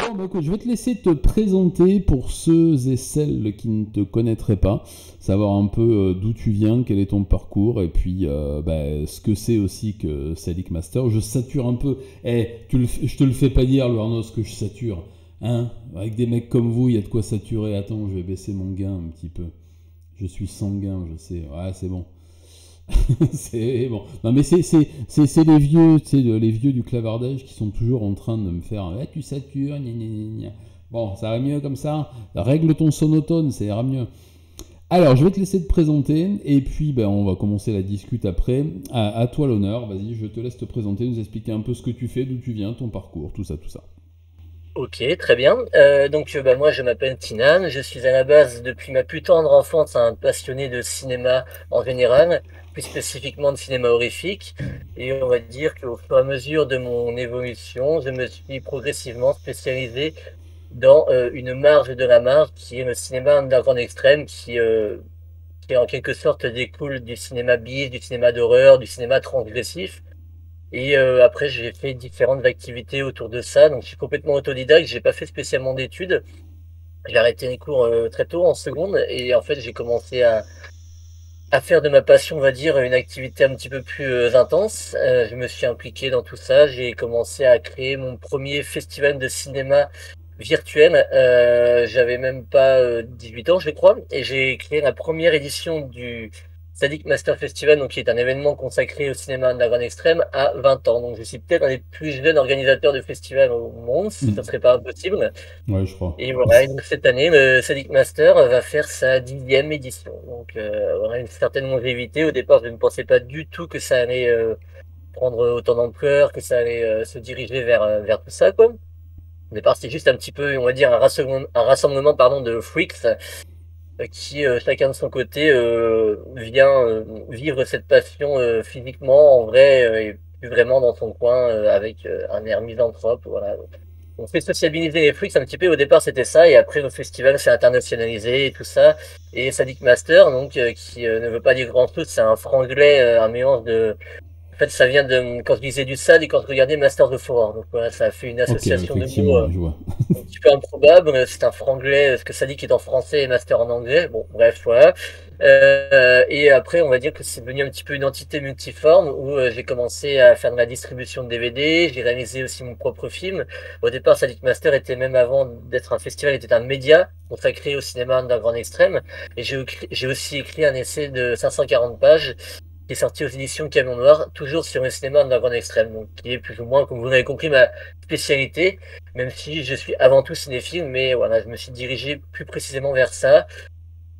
Bon, bah, écoute, je vais te laisser te présenter pour ceux et celles qui ne te connaîtraient pas, savoir un peu d'où tu viens, quel est ton parcours, et puis bah, ce que c'est aussi que Sadic Master. Je sature un peu. Je te le fais pas dire, le Arnaud, ce que je sature. Hein? Avec des mecs comme vous, il y a de quoi saturer. Attends, je vais baisser mon gain un petit peu. Je suis sanguin, je sais. Ouais, c'est bon. C'est bon. Non, mais c'est les vieux, tu sais, les vieux du clavardage qui sont toujours en train de me faire tu satures, gna gna gna gna. Bon, ça va mieux comme ça. Règle ton sonotone, ça ira mieux. Alors, je vais te laisser te présenter et puis ben, on va commencer la discute après. À toi l'honneur, vas-y, je te laisse te présenter, nous expliquer un peu ce que tu fais, d'où tu viens, ton parcours, tout ça, tout ça. Ok, très bien. Moi, je m'appelle Tinan. Je suis à la base, depuis ma plus tendre enfance, un passionné de cinéma en général, plus spécifiquement de cinéma horrifique. Et on va dire qu'au fur et à mesure de mon évolution, je me suis progressivement spécialisé dans une marge de la marge qui est le cinéma underground extrême, qui en quelque sorte découle du cinéma bis, du cinéma d'horreur, du cinéma transgressif. Et après, j'ai fait différentes activités autour de ça. Donc, je suis complètement autodidacte. J'ai pas fait spécialement d'études. J'ai arrêté les cours très tôt en seconde. Et en fait, j'ai commencé à faire de ma passion, on va dire, une activité un petit peu plus intense. Je me suis impliqué dans tout ça. J'ai commencé à créer mon premier festival de cinéma virtuel. J'avais même pas 18 ans, je crois. Et j'ai créé la première édition du Sadik Master Festival, donc qui est un événement consacré au cinéma underground extrême, à 20 ans. Donc je suis peut-être un des plus jeunes organisateurs de festivals au monde, si ça serait pas impossible. Ouais, je crois. Et voilà, et donc cette année, le Sadik Master va faire sa 10e édition. Donc voilà, une certaine longévité. Au départ, je ne pensais pas du tout que ça allait prendre autant d'ampleur, que ça allait se diriger vers tout ça, quoi. Au départ, c'était juste un petit peu, on va dire, un rassemblement pardon, de freaks qui, chacun de son côté, vient vivre cette passion physiquement, en vrai, et plus vraiment dans son coin, avec un air misanthrope. Voilà. On fait sociabiliser les freaks un petit peu. Au départ, c'était ça, et après, le festival s'est internationalisé et tout ça. Et Sadik Master, donc, qui ne veut pas dire grand-chose, c'est un franglais, un mélange de. En fait, ça vient de quand je disais du SAD et quand je regardais Masters of Horror. Donc voilà, ça a fait une Ok, association de mots effectivement, ouais, je vois. un petit peu improbable. C'est un franglais, ce que ça dit qui est en français et master en anglais. Bon, bref, voilà. Et après, on va dire que c'est devenu un petit peu une entité multiforme où j'ai commencé à faire de la distribution de DVD. J'ai réalisé aussi mon propre film. Au départ, Sadik Master était même avant d'être un festival, était un média consacré au cinéma d'un grand extrême. Et j'ai aussi écrit un essai de 540 pages qui est sorti aux éditions Camion Noir, toujours sur le cinéma underground extrême, donc qui est plus ou moins, comme vous l'avez compris, ma spécialité, même si je suis avant tout cinéphile, mais voilà, je me suis dirigé plus précisément vers ça.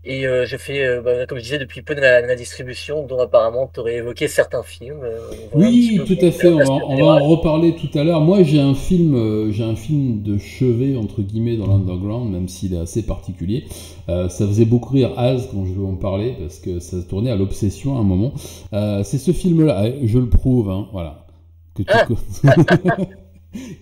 Et je fais, comme je disais, depuis peu de la distribution, dont apparemment tu aurais évoqué certains films. Voilà un petit Oui, peu tout mon à fait. orientation On va générale. en reparler tout à l'heure. Moi, j'ai un film de chevet entre guillemets dans l'underground, même s'il est assez particulier. Ça faisait beaucoup rire Az quand je vais en parler parce que ça tournait à l'obsession à un moment. C'est ce film-là, je le prouve, hein, voilà, que tu Ah, co-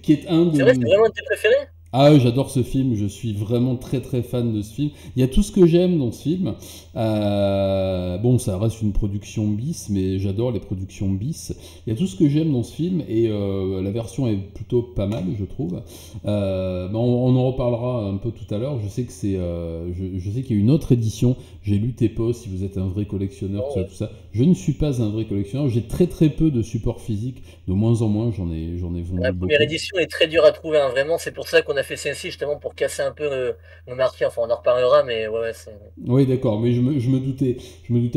qui est un c'est vrai, de c'est vraiment un de tes préférés? ah oui, j'adore ce film, je suis vraiment très très fan de ce film. Il y a tout ce que j'aime dans ce film. Bon, ça reste une production bis, mais j'adore les productions bis. Il y a tout ce que j'aime dans ce film et la version est plutôt pas mal, je trouve. On en reparlera un peu tout à l'heure. Je sais que je sais qu'il y a une autre édition. J'ai lu tes posts. Si vous êtes un vrai collectionneur, tout Bon, ça, tout ça. Je ne suis pas un vrai collectionneur. J'ai très très peu de supports physiques. De moins en moins, j'en ai vendu la première beaucoup. édition est très dure à trouver, hein, vraiment. C'est pour ça qu'on a fait celle-ci, justement, pour casser un peu le marché. Enfin, on en reparlera, mais ouais, c'est. Oui, d'accord, mais je me doutais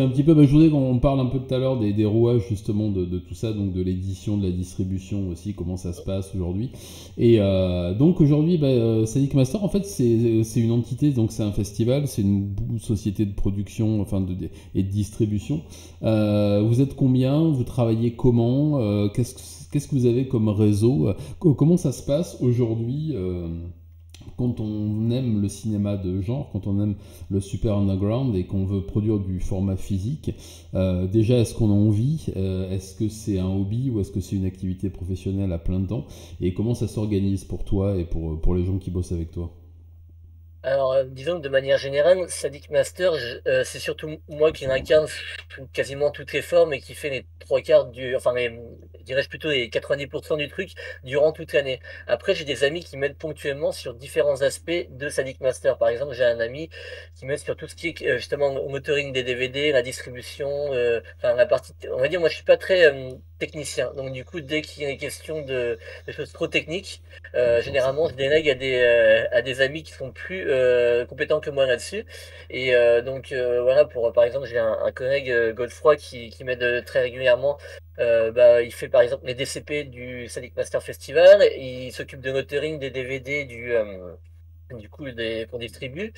un petit peu. Bah, je voudrais qu'on parle un peu tout à l'heure des rouages justement de tout ça, donc de l'édition, de la distribution aussi, comment ça se passe aujourd'hui. Et donc aujourd'hui, Sadic Master, en fait, c'est une entité, donc c'est un festival, c'est une société de production, enfin et de distribution. Vous êtes combien? Vous travaillez comment? Qu'est-ce que vous avez comme réseau? Comment ça se passe aujourd'hui? Quand on aime le cinéma de genre, quand on aime le super underground et qu'on veut produire du format physique, déjà est-ce qu'on a envie, est-ce que c'est un hobby ou est-ce que c'est une activité professionnelle à plein temps et comment ça s'organise pour toi et pour les gens qui bossent avec toi? Alors, disons que de manière générale, Sadik Master, c'est surtout moi qui l'incarne sous quasiment toutes les formes et qui fait les trois quarts du, enfin dirais-je plutôt les 90% du truc durant toute l'année. Après, j'ai des amis qui m'aident ponctuellement sur différents aspects de Sadik Master. Par exemple, j'ai un ami qui m'aide sur tout ce qui est justement motoring des DVD, la distribution, enfin la partie, on va dire, moi je suis pas très technicien. Donc du coup, dès qu'il y a des questions de choses trop techniques, D'accord, ça généralement, peut je être cool. délègue à des amis qui sont plus compétents que moi là-dessus. Et donc voilà, pour par exemple, j'ai un collègue Godefroy qui m'aide très régulièrement. Bah, il fait par exemple les DCP du Sadic Master Festival, il s'occupe de l'autering des DVD du coup qu'on distribue.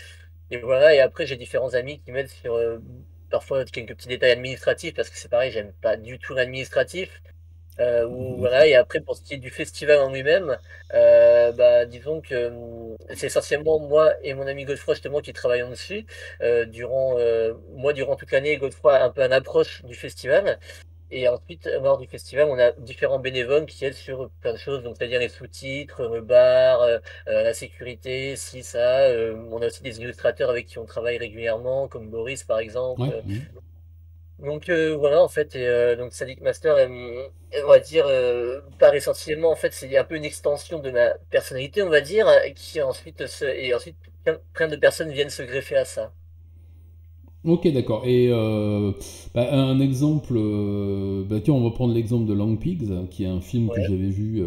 Et voilà, et après j'ai différents amis qui m'aident sur parfois quelques petits détails administratifs, parce que c'est pareil, j'aime pas du tout l'administratif. Ou D'accord. voilà, et après pour ce qui est du festival en lui-même, bah, disons que c'est essentiellement moi et mon ami Godefroy justement qui travaillons dessus. Moi durant toute l'année, Godefroy a un peu un approche du festival. Et ensuite, lors du festival, on a différents bénévoles qui aident sur plein de choses, donc c'est-à-dire les sous-titres, le bar, la sécurité, si ça. On a aussi des illustrateurs avec qui on travaille régulièrement, comme Boris par Ouais. exemple. Donc voilà, en fait, et donc Sadic Master, on va dire, par essentiellement, en fait, c'est un peu une extension de ma personnalité, on va dire, qui ensuite et ensuite plein de personnes viennent se greffer à ça. Ok, d'accord. Et un exemple, bah, tiens, on va prendre l'exemple de Long Pigs, qui est un film que Ouais. j'avais vu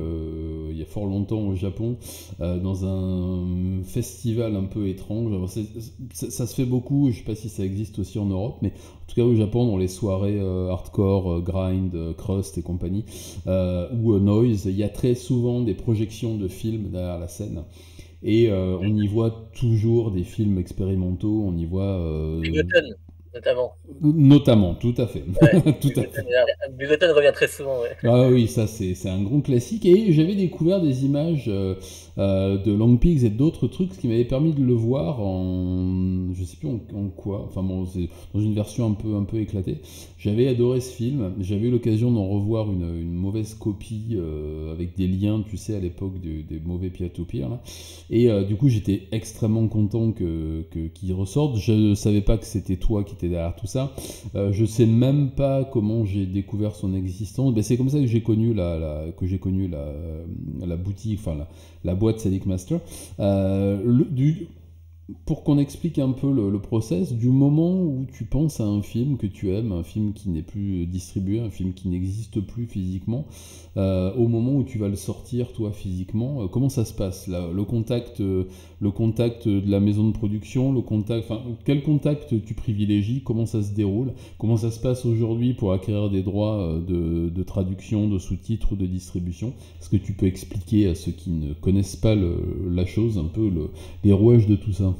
il y a fort longtemps au Japon, dans un festival un peu étrange. Alors, ça se fait beaucoup, je sais pas si ça existe aussi en Europe, mais en tout cas au Japon, dans les soirées hardcore, grind, crust et compagnie, ou noise, il y a très souvent des projections de films derrière la scène. Et on y voit toujours des films expérimentaux, on y voit Bigotton, notamment. notamment, tout à fait, Ouais, tout à fait. Bigotton revient très souvent, ouais. Ah oui, ça c'est un grand classique. Et j'avais découvert des images de Long Pigs et d'autres trucs, ce qui m'avait permis de le voir en, je sais plus en quoi, enfin bon, c'est dans une version un peu éclatée. J'avais adoré ce film. J'avais eu l'occasion d'en revoir une mauvaise copie avec des liens, tu sais, à l'époque des mauvais peer-to-peer là. Et du coup, j'étais extrêmement content qu'il ressorte. Je ne savais pas que c'était toi qui étais derrière tout ça. Je sais même pas comment j'ai découvert son existence. Ben, c'est comme ça que j'ai connu la boutique, enfin la boîte Sadic Master. Pour qu'on explique un peu le process, du moment où tu penses à un film que tu aimes, un film qui n'est plus distribué, un film qui n'existe plus physiquement, au moment où tu vas le sortir toi physiquement, comment ça se passe là, le contact de la maison de production, le contact, enfin, quel contact tu privilégies, comment ça se déroule, comment ça se passe aujourd'hui pour acquérir des droits de traduction, de sous-titres ou de distribution. Est-ce que tu peux expliquer à ceux qui ne connaissent pas la chose un peu les rouages de tout ça?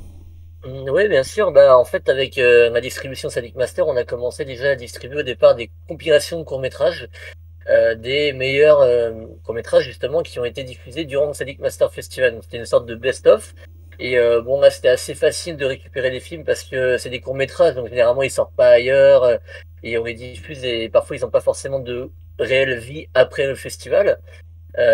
Oui, bien sûr. Bah, en fait, avec ma distribution Sadic Master, on a commencé déjà à distribuer au départ des compilations de courts-métrages, des meilleurs courts-métrages justement qui ont été diffusés durant le Sadic Master Festival. Donc, c'était une sorte de best-of. Et bon, là, c'était assez facile de récupérer les films parce que c'est des courts-métrages, donc généralement, ils sortent pas ailleurs et on les diffuse et parfois, ils n'ont pas forcément de réelle vie après le festival.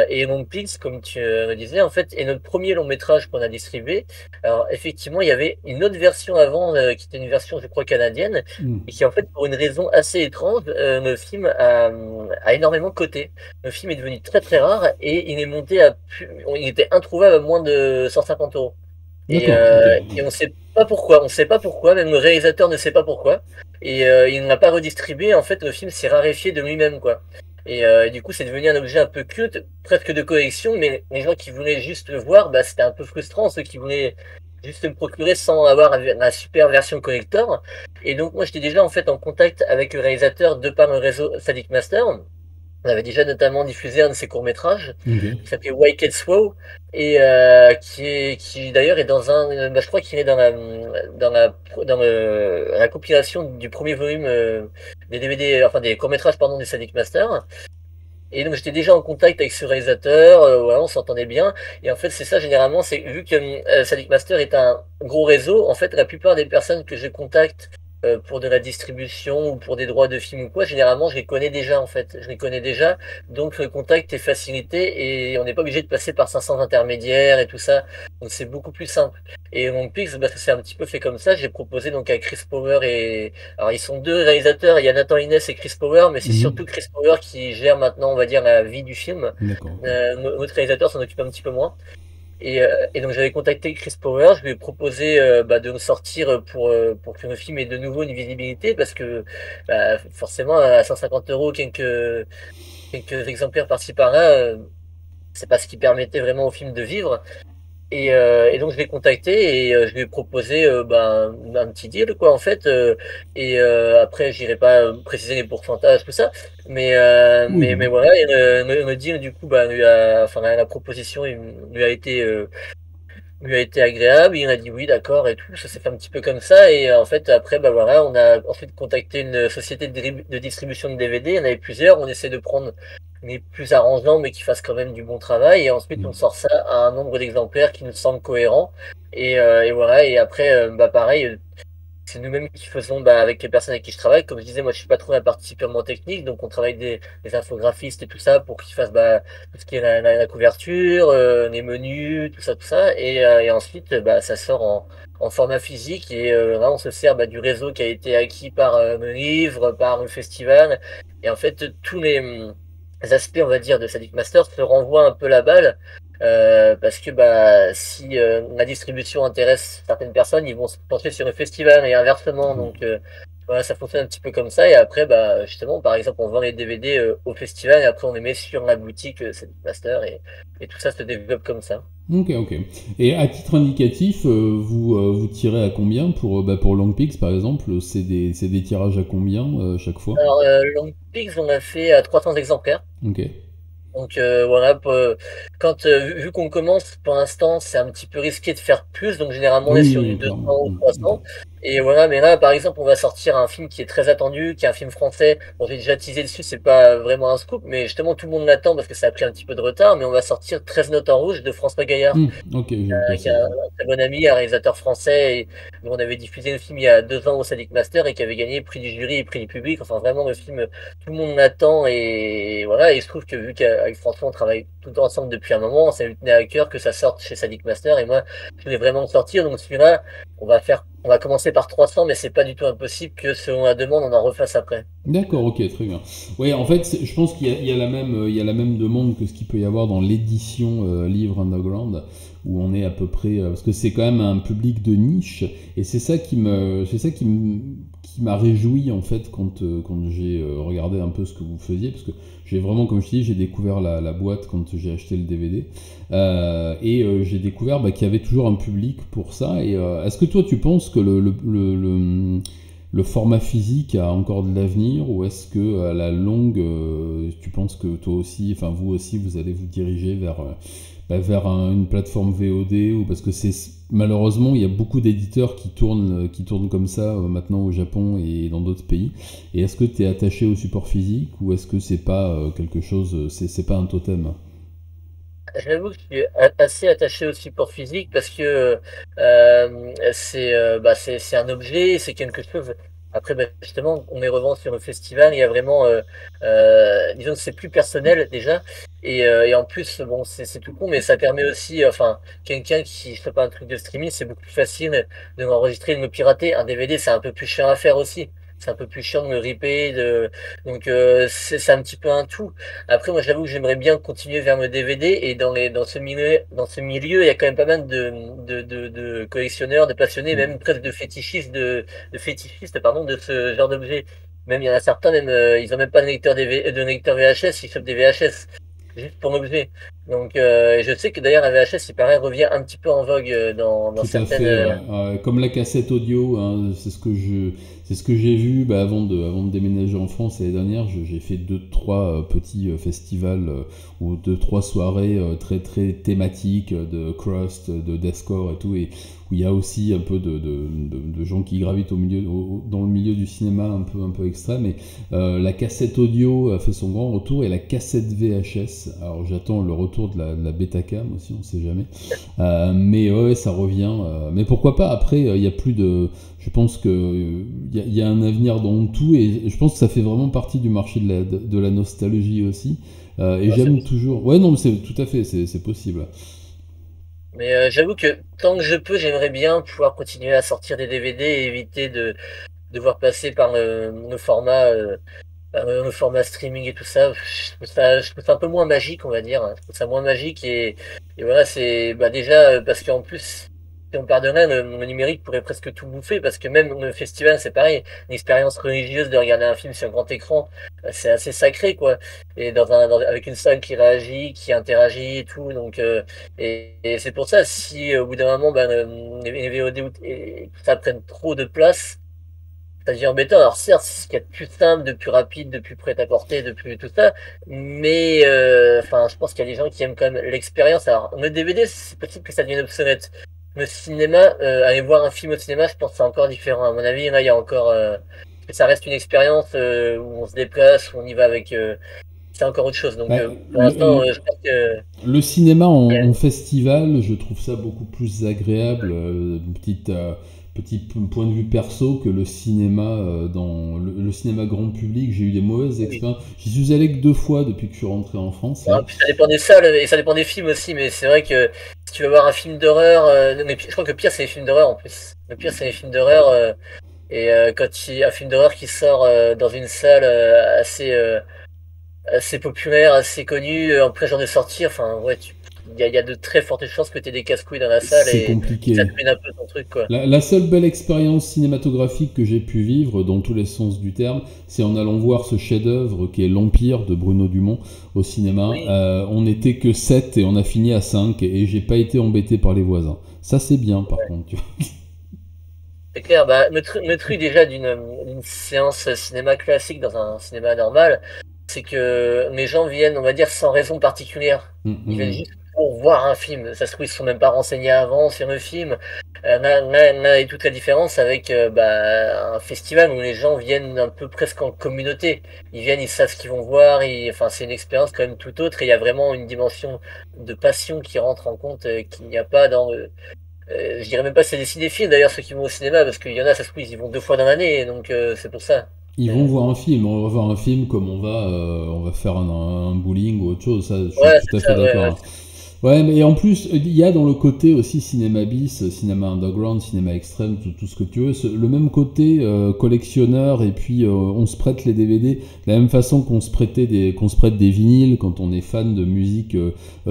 Et Long Pigs, comme tu me disais, en fait, est notre premier long métrage qu'on a distribué. Alors, effectivement, il y avait une autre version avant, qui était une version, je crois, canadienne, Hmm. et qui, en fait, pour une raison assez étrange, le film a énormément coté. Le film est devenu très, très rare, et il est monté il était introuvable à moins de 150 euros. D'accord, ok. Et on sait pas pourquoi, on sait pas pourquoi, même le réalisateur ne sait pas pourquoi. Et il ne l'a pas redistribué, en fait, le film s'est raréfié de lui-même, quoi. Et du coup, c'est devenu un objet un peu culte, presque de collection, mais les gens qui voulaient juste le voir, bah, c'était un peu frustrant, ceux qui voulaient juste le procurer sans avoir la super version collector. Et donc, moi, j'étais déjà, en fait, en contact avec le réalisateur de par le réseau Sadik Master. On avait déjà notamment diffusé un de ses courts-métrages Ok. qui s'appelait Wicked Swow et qui d'ailleurs est dans je crois qu'il est dans la compilation du premier volume des DVD, enfin des courts-métrages pardon du Sadic Master. Et donc j'étais déjà en contact avec ce réalisateur, voilà, on s'entendait bien. Et en fait c'est ça généralement, c'est vu que Sadic Master est un gros réseau, en fait la plupart des personnes que je contacte pour de la distribution ou pour des droits de films ou quoi, généralement, je les connais déjà, en fait. Je les connais déjà, donc le contact est facilité et on n'est pas obligé de passer par 500 intermédiaires et tout ça. Donc c'est beaucoup plus simple. Et One Piece, bah, c'est un petit peu fait comme ça. J'ai proposé donc à Chris Power et... Alors ils sont deux réalisateurs, il y a Nathan Innes et Chris Power, mais c'est surtout Mhm. Chris Power qui gère maintenant, on va dire, la vie du film. D'accord, ok. Notre réalisateur s'en occupe un petit peu moins. Et donc j'avais contacté Chris Power, je lui ai proposé bah, de me sortir pour que le film ait de nouveau une visibilité, parce que bah, forcément à 150 euros, quelques exemplaires par-ci par-là, c'est pas ce qui permettait vraiment au film de vivre. Et donc je l'ai contacté et je lui ai proposé bah, un petit deal quoi en fait. Après j'irai pas préciser les pourcentages tout ça, Oui, mais non. voilà. Et le deal du coup bah, enfin la proposition lui a été lui a été agréable, il m'a dit oui, d'accord et tout. Ça s'est fait un petit peu comme ça. Et en fait, après, bah voilà, on a ensuite contacté une société de distribution de DVD. Il y en avait plusieurs. On essaie de prendre les plus arrangeants, mais qui fassent quand même du bon travail. Et ensuite, on Mm. sort ça à un nombre d'exemplaires qui nous semble cohérent. Et voilà. Et après, bah pareil, c'est nous-mêmes qui faisons bah, avec les personnes avec qui je travaille. Comme je disais, moi je suis pas trop la partie purement technique, donc on travaille des infographistes et tout ça pour qu'ils fassent bah, tout ce qui est la couverture, les menus, tout ça. Et ensuite, bah, ça sort en format physique et là on se sert bah, du réseau qui a été acquis par le livre, par le festival. Et en fait, tous les aspects, on va dire, de Sadik Master se renvoient un peu la balle. Parce que bah, si la distribution intéresse certaines personnes, ils vont se pencher sur le festival et inversement. Oui. Donc voilà, ça fonctionne un petit peu comme ça. Et après, bah, justement, par exemple, on vend les DVD au festival et après on les met sur la boutique Master et tout ça se développe comme ça. Ok, ok. Et à titre indicatif, vous tirez à combien pour Long Peaks par exemple? C'est des tirages à combien chaque fois? Alors, Long Peaks, on a fait à 300 exemplaires. Ok. Donc voilà, vu qu'on commence pour l'instant, c'est un petit peu risqué de faire plus, donc généralement on est Oui, sur du oui, 200 clairement. ou Mm, ok. 300. Et voilà, mais là par exemple, on va sortir un film qui est très attendu, qui est un film français. Bon, j'ai déjà teasé dessus, c'est pas vraiment un scoop, mais justement tout le monde l'attend parce que ça a pris un petit peu de retard. Mais on va sortir 13 notes en rouge de François Gaillard, Ok, je vois qui est ça. un très bon ami, un réalisateur français, et dont on avait diffusé le film il y a 2 ans au Sadic Master et qui avait gagné prix du jury et prix du public. Enfin, vraiment, le film, tout le monde l'attend et voilà. Et il se trouve que vu qu'avec François, on travaille tout le temps ensemble depuis un moment, ça lui tenait à cœur que ça sorte chez Sadic Master et moi, je voulais vraiment le sortir. Donc celui-là, on va commencer par 300, mais c'est pas du tout impossible que selon la demande, on en refasse après. D'accord, ok, très bien. Oui, en fait, je pense il y a la même, il y a la même demande que ce qu'il peut y avoir dans l'édition livre underground, où on est à peu près, parce que c'est quand même un public de niche, et qui m'a réjoui en fait quand j'ai regardé un peu ce que vous faisiez, parce que j'ai vraiment, comme je dis, j'ai découvert la boîte quand j'ai acheté le DVD, j'ai découvert qu'il y avait toujours un public pour ça. Et est-ce que toi, tu penses que le format physique a encore de l'avenir, ou est-ce que à la longue, tu penses que toi aussi, enfin vous aussi, vous allez vous diriger vers une plateforme VOD, ou parce que c'est malheureusement il y a beaucoup d'éditeurs qui tournent comme ça maintenant au Japon et dans d'autres pays. Et est-ce que tu es attaché au support physique, ou est-ce que c'est pas quelque chose, c'est pas un totem? J'avoue que je suis assez attaché au support physique parce que c'est un objet, c'est quelque chose. Après, bah, justement, on les revend sur le festival. Il y a vraiment, disons que c'est plus personnel déjà. Et en plus, bon, c'est tout con, mais ça permet aussi, enfin, quelqu'un qui fait pas un truc de streaming, c'est beaucoup plus facile de l'enregistrer, de le pirater. Un DVD, c'est un peu plus chiant à faire aussi. C'est un peu plus chiant de le ripper, donc c'est un petit peu un tout. Après, moi, j'avoue que j'aimerais bien continuer vers le DVD et dans ce milieu, il y a quand même pas mal de collectionneurs, de passionnés, même presque de fétichistes, pardon, de ce genre d'objet. Même il y en a certains, même, ils ont même pas de de lecteur VHS, ils chopent des VHS juste pour l'objet. Donc, je sais que d'ailleurs, la VHS, il paraît, revient un petit peu en vogue dans Tout à certaines. fait, ouais. Comme la cassette audio, hein, c'est ce que j'ai vu avant de déménager en France l'année dernière. J'ai fait deux, trois petits festivals ou deux, trois soirées très très thématiques de crust, de deathcore et tout, et où il y a aussi un peu de gens qui gravitent dans le milieu du cinéma un peu extrême. Et la cassette audio a fait son grand retour, et la cassette VHS Alors j'attends le retour de la Betacam aussi, on sait jamais. Mais ouais, ça revient. Mais pourquoi pas, après, il y a plus de... Je pense que il y a un avenir dans tout, et je pense que ça fait vraiment partie du marché de la nostalgie aussi. Et j'aime toujours... Ouais, non, mais c'est tout à fait, c'est possible. Mais j'avoue que tant que je peux, j'aimerais bien pouvoir continuer à sortir des DVD et éviter de devoir passer par le format streaming et tout ça. Je trouve ça un peu moins magique, on va dire. Je trouve ça moins magique et voilà, c'est bah déjà parce qu'en plus, si on part de là, le numérique pourrait presque tout bouffer parce que même le festival, c'est pareil, une expérience religieuse de regarder un film sur un grand écran, c'est assez sacré quoi. Et avec une salle qui réagit, qui interagit et tout, donc et c'est pour ça si au bout d'un moment, ben, les VOD et tout ça prennent trop de place. Ça devient embêtant. Alors certes, c'est ce qu'il y a de plus simple, de plus rapide, de plus prêt à porter, de plus tout ça. Mais enfin, je pense qu'il y a des gens qui aiment quand même l'expérience. Alors le DVD, c'est possible que ça devienne obsolète. Le cinéma, aller voir un film au cinéma, je pense que c'est encore différent. À mon avis, là, il y a encore, ça reste une expérience où on se déplace, où on y va avec. C'est encore autre chose. Donc Bah, pour l'instant, je pense que. le cinéma il y a- en festival, je trouve ça beaucoup plus agréable, petit point de vue perso, que le cinéma dans le cinéma grand public. J'ai eu des mauvaises Oui. expériences. J'y suis allé que 2 fois depuis que je suis rentré en France Ouais, là. puis ça dépend des salles et ça dépend des films aussi, mais c'est vrai que si tu veux voir un film d'horreur, non, mais je crois que le pire c'est les films d'horreur en plus. Le pire c'est les films d'horreur et un film d'horreur qui sort dans une salle assez populaire, assez connue, en plein jour de sortie, enfin ouais, il y a de très fortes chances que tu aies des casse-couilles dans la salle C'est et ça te compliqué. ruine un peu ton truc quoi. La seule belle expérience cinématographique que j'ai pu vivre, dans tous les sens du terme, c'est en allant voir ce chef-d'œuvre qui est L'Empire de Bruno Dumont au cinéma. Oui, On n'était que 7 et on a fini à 5 et j'ai pas été embêté par les voisins. Ça c'est bien par contre. Tu vois. c'est clair. Bah, le truc déjà d'une séance cinéma classique dans un cinéma normal, c'est que les gens viennent, on va dire, sans raison particulière. Ils viennent juste pour voir un film. Ça se trouve, ils se sont même pas renseignés avant sur le film. Là est toute la différence avec bah, un festival où les gens viennent un peu presque en communauté. Ils viennent, ils savent ce qu'ils vont voir. Enfin, c'est une expérience quand même tout autre. Et il y a vraiment une dimension de passion qui rentre en compte qu'il n'y a pas dans je dirais même pas que c'est des cinéphiles d'ailleurs ceux qui vont au cinéma parce qu'il y en a ça se trouve ils y vont 2 fois dans l'année donc c'est pour ça. Ils vont Euh, voir un film, on va voir un film comme on va faire un bowling ou autre chose, ça je suis ouais tout à c'est fait ça ouais, d'accord, ouais. hein. Ouais, mais en plus, il y a dans le côté aussi cinéma bis, cinéma underground, cinéma extrême, tout ce que tu veux, le même côté collectionneur, et puis on se prête les DVD de la même façon qu'on se prête des vinyles quand on est fan de musique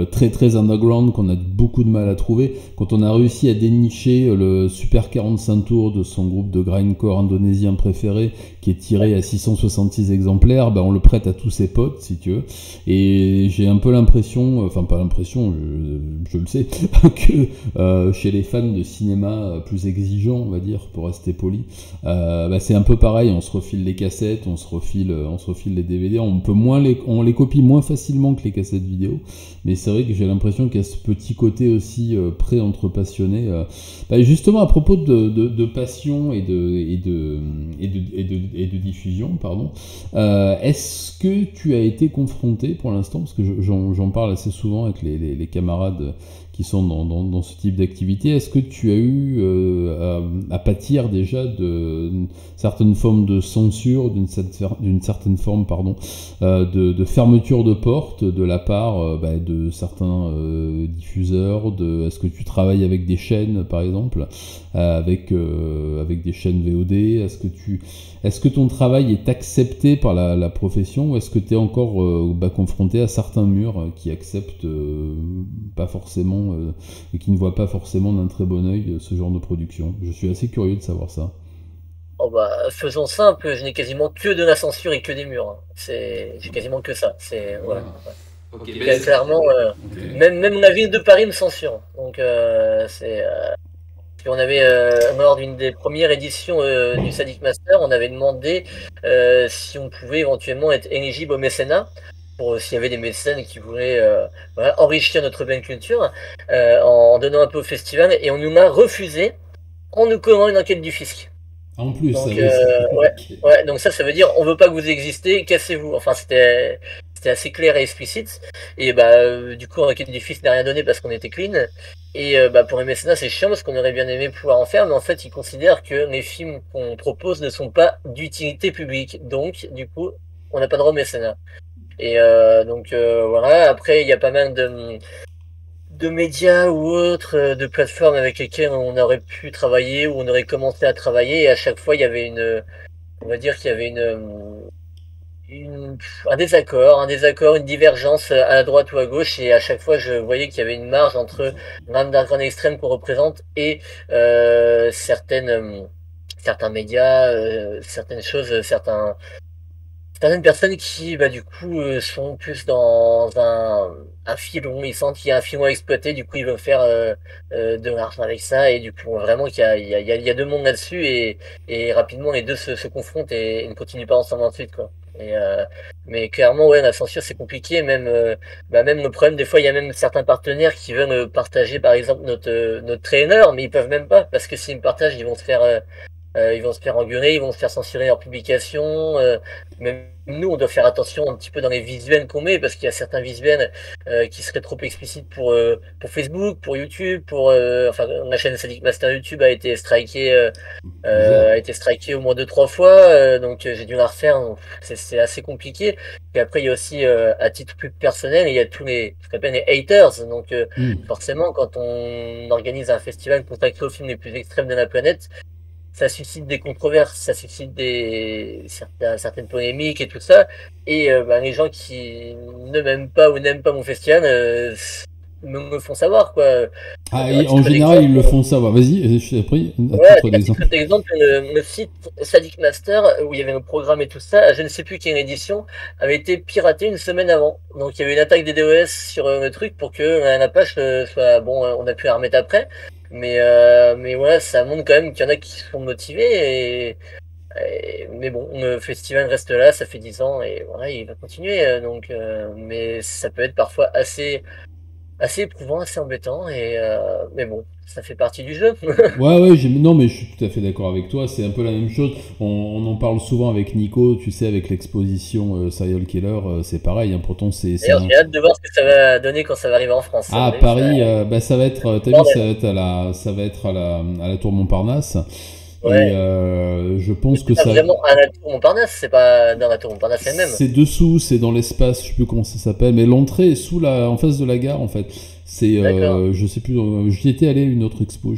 très très underground, qu'on a beaucoup de mal à trouver. Quand on a réussi à dénicher le Super 45 tours de son groupe de grindcore indonésien préféré, qui est tiré à 666 exemplaires, bah on le prête à tous ses potes, si tu veux. Et j'ai un peu l'impression, enfin pas l'impression, je le sais, que chez les fans de cinéma plus exigeants, on va dire, pour rester poli, bah c'est un peu pareil. On se refile les cassettes, on se refile les DVD. On les copie moins facilement que les cassettes vidéo. Mais c'est vrai que j'ai l'impression qu'il y a ce petit côté aussi prêt entre passionnés. Bah justement à propos de passion et de diffusion, pardon. Est-ce que tu as été confronté pour l'instant, parce que j'en parle assez souvent avec les camarades qui sont dans ce type d'activité, est-ce que tu as eu à pâtir déjà d'une certaine forme de censure, d'une certaine forme pardon, de fermeture de porte de la part bah, de certains diffuseurs est-ce que tu travailles avec des chaînes par exemple, avec des chaînes VOD, est-ce que ton travail est accepté par la profession, ou est-ce que tu es encore bah, confronté à certains murs qui acceptent pas forcément et qui ne voient pas forcément d'un très bon œil ce genre de production? Je suis assez curieux de savoir ça. Oh bah faisons simple, je n'ai quasiment que de la censure et que des murs, hein. J'ai quasiment que ça, c'est voilà. Ah, Ouais. ok, ben Clairement ok. même la ville de Paris me censure donc c'est puis on avait, lors d'une des premières éditions du Sadic Master, on avait demandé si on pouvait éventuellement être éligible au mécénat, pour s'il y avait des mécènes qui voulaient voilà, enrichir notre belle culture en donnant un peu au festival, et on nous l'a refusé en nous collant une enquête du fisc. En plus, ça Donc oui, ouais, ok. ouais, donc ça veut dire on veut pas que vous existez, cassez-vous. Enfin c'était assez clair et explicite. Et bah, du coup, Requiem du Fils n'a rien donné parce qu'on était clean. Et bah, pour les mécénats, c'est chiant parce qu'on aurait bien aimé pouvoir en faire, mais en fait, ils considèrent que les films qu'on propose ne sont pas d'utilité publique. Donc, du coup, on n'a pas de droit au mécénat. Et donc, voilà. Après, il y a pas mal de médias ou autres, de plateformes avec lesquelles on aurait pu travailler ou on aurait commencé à travailler. Et à chaque fois, il y avait on va dire qu'il y avait un désaccord, une divergence à la droite ou à gauche, et à chaque fois je voyais qu'il y avait une marge entre l'underground extrême qu'on représente et certains médias, certaines choses, certaines personnes qui bah, du coup sont plus dans un filon, ils sentent qu'il y a un filon à exploiter, du coup ils veulent faire de l'argent avec ça, et du coup vraiment qu'il y a, il y a deux mondes là-dessus, et rapidement les deux se confrontent et ne continuent pas ensemble ensuite, quoi. Et, mais clairement, ouais, la censure c'est compliqué, même, bah, même le problème, des fois il y a même certains partenaires qui veulent partager par exemple notre trailer, mais ils peuvent même pas, parce que s'ils me partagent, ils vont se faire engueuler, ils vont se faire censurer leurs publications. Même nous, on doit faire attention un petit peu dans les visuels qu'on met, parce qu'il y a certains visuels qui seraient trop explicites pour Facebook, pour YouTube, enfin, la chaîne Sadic Master YouTube Bizarre. a été striké au moins deux, trois fois, donc j'ai dû la refaire, donc c'est assez compliqué. Et après, il y a aussi, à titre plus personnel, il y a tous ce qu'on appelle les haters. Donc Hmm. forcément, quand on organise un festival consacré aux films les plus extrêmes de la planète, ça suscite des controverses, ça suscite certaines polémiques et tout ça. Et bah, les gens qui ne m'aiment pas ou n'aiment pas mon festival me font savoir, quoi. Ah, À en titre général, d'exemple, ils le font savoir. Vas-y, je suis pris à ouais, titre à titre d'exemple. d'exemple, le site Sadik Master, où il y avait le programme et tout ça, je ne sais plus quelle édition, avait été piraté une semaine avant. Donc il y avait une attaque des DOS sur le truc pour que la page soit... Bon, on a pu la remettre après. Mais voilà, ça montre quand même qu'il y en a qui sont motivés. Mais bon, le festival reste là, ça fait 10 ans et voilà, il va continuer. Donc, mais ça peut être parfois assez éprouvant, assez embêtant. Mais bon, ça fait partie du jeu. Ouais, ouais, non, mais je suis tout à fait d'accord avec toi. C'est un peu la même chose. On en parle souvent avec Nico, tu sais, avec l'exposition Serial Killer, c'est pareil. Hein, pourtant, c'est D'ailleurs, un. j'ai hâte de voir ce que ça va donner quand ça va arriver en France. À mon Ah, avis, ça va Paris, être bah, ça va être. T'as vu, bordel. ça va être ça va être à la Tour Montparnasse. Et Ouais. je Mais pense que c'est pas ça. vraiment à la Tour Montparnasse, c'est pas dans la Tour Montparnasse elle-même. C'est dessous, c'est dans l'espace, je sais plus comment ça s'appelle, mais l'entrée est en face de la gare en fait. C'est, D'accord. je sais plus, j'y étais allé à une autre expo.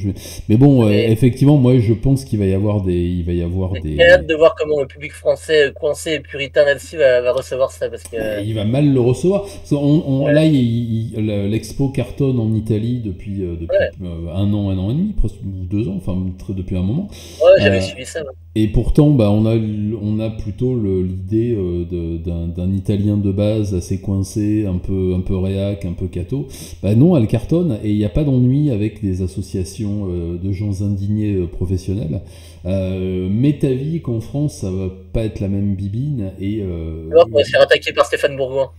Mais bon, Mais effectivement, moi je pense qu'il va y avoir il va y avoir j'ai hâte des, de voir comment le public français coincé et puritain là-dessus va recevoir ça parce que il va mal le recevoir. Parce là, ouais, l'expo cartonne en Italie depuis ouais, un an et demi, presque ou 2 ans, enfin depuis un moment. ouais, j'avais Euh, suivi ça. Ouais. Et pourtant, bah, on a plutôt l'idée d'un Italien de base assez coincé, un peu réac, un peu cato. Bah non, elle cartonne et il n'y a pas d'ennui avec des associations de gens indignés professionnels. Mais t'as vu qu'en France, ça va pas être la même bibine et Alors qu'on va se faire attaquer par Stéphane Bourgoin.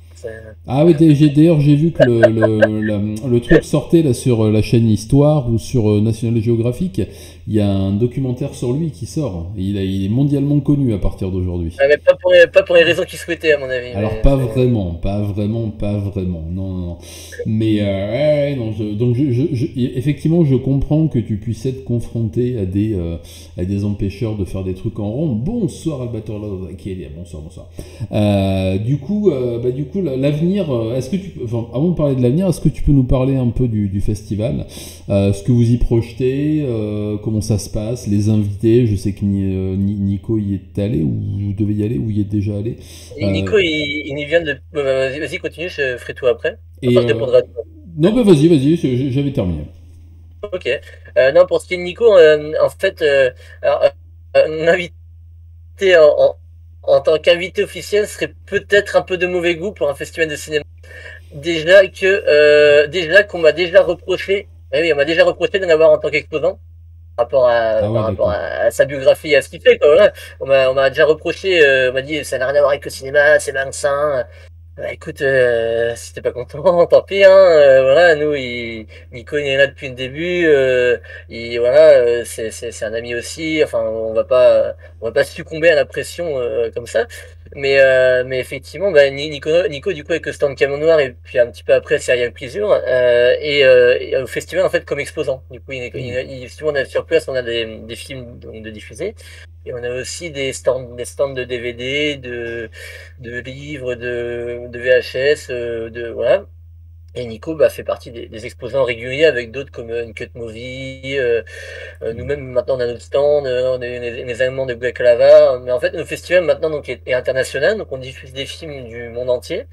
ah oui, d'ailleurs j'ai vu que le truc sortait là sur la chaîne Histoire ou sur National Geographic. Il y a un documentaire sur lui qui sort. Il est mondialement connu à partir d'aujourd'hui. Ouais, mais pas pour les raisons qu'il souhaitait, à mon avis. Alors Mais pas c'est... vraiment, pas vraiment, pas vraiment. Non, non, non. Mais ouais, non, donc effectivement, je comprends que tu puisses être confronté à des empêcheurs de faire des trucs en rond. Bonsoir Albator Lakiel, bonsoir, bonsoir. Du coup, l'avenir. Est-ce que enfin, avant de parler de l'avenir, est-ce que tu peux nous parler un peu du festival, ce que vous y projetez, comment ça se passe, les invités. Je sais que Nico y est allé ou vous devez y aller ou y est déjà allé. Nico, il y vient de... Vas-y, continue, je ferai tout après. Et Enfin, je répondrai à toi. non, bah vas-y, j'avais terminé. Ok. Non, pour ce qui est de Nico, en fait, alors, l'invité en, en tant qu'invité officiel serait peut-être un peu de mauvais goût pour un festival de cinéma. Déjà qu'on m'a déjà reproché, oui, oui, on m'a déjà reproché de l'avoir en tant qu'exposant Ah ouais, par rapport d'accord. à sa biographie et à ce qu'il fait, quoi, voilà. On m'a déjà reproché, on m'a dit ça n'a rien à voir avec le cinéma, c'est malsain. Bah, écoute, si t'es pas content, tant pis, hein. Voilà, Nico il est là depuis le début. Voilà, c'est un ami aussi. Enfin, on va pas succomber à la pression comme ça. Mais effectivement, bah, Nico, du coup, avec le stand Camo Noir, et puis un petit peu après, Serial Pleasure, et au festival, en fait, comme exposant. Du coup, Hmm. souvent, on a, sur place, on a des films donc, de diffusés, et on a aussi des stands de DVD, de livres, de VHS, voilà. Et Nico bah, fait partie des exposants réguliers avec d'autres comme Uncut Movie. Nous-mêmes, maintenant, on a notre stand, on a eu les Allemands de Black Lava. Mais en fait, notre festival, maintenant, donc, est international. Donc, on diffuse des films du monde entier.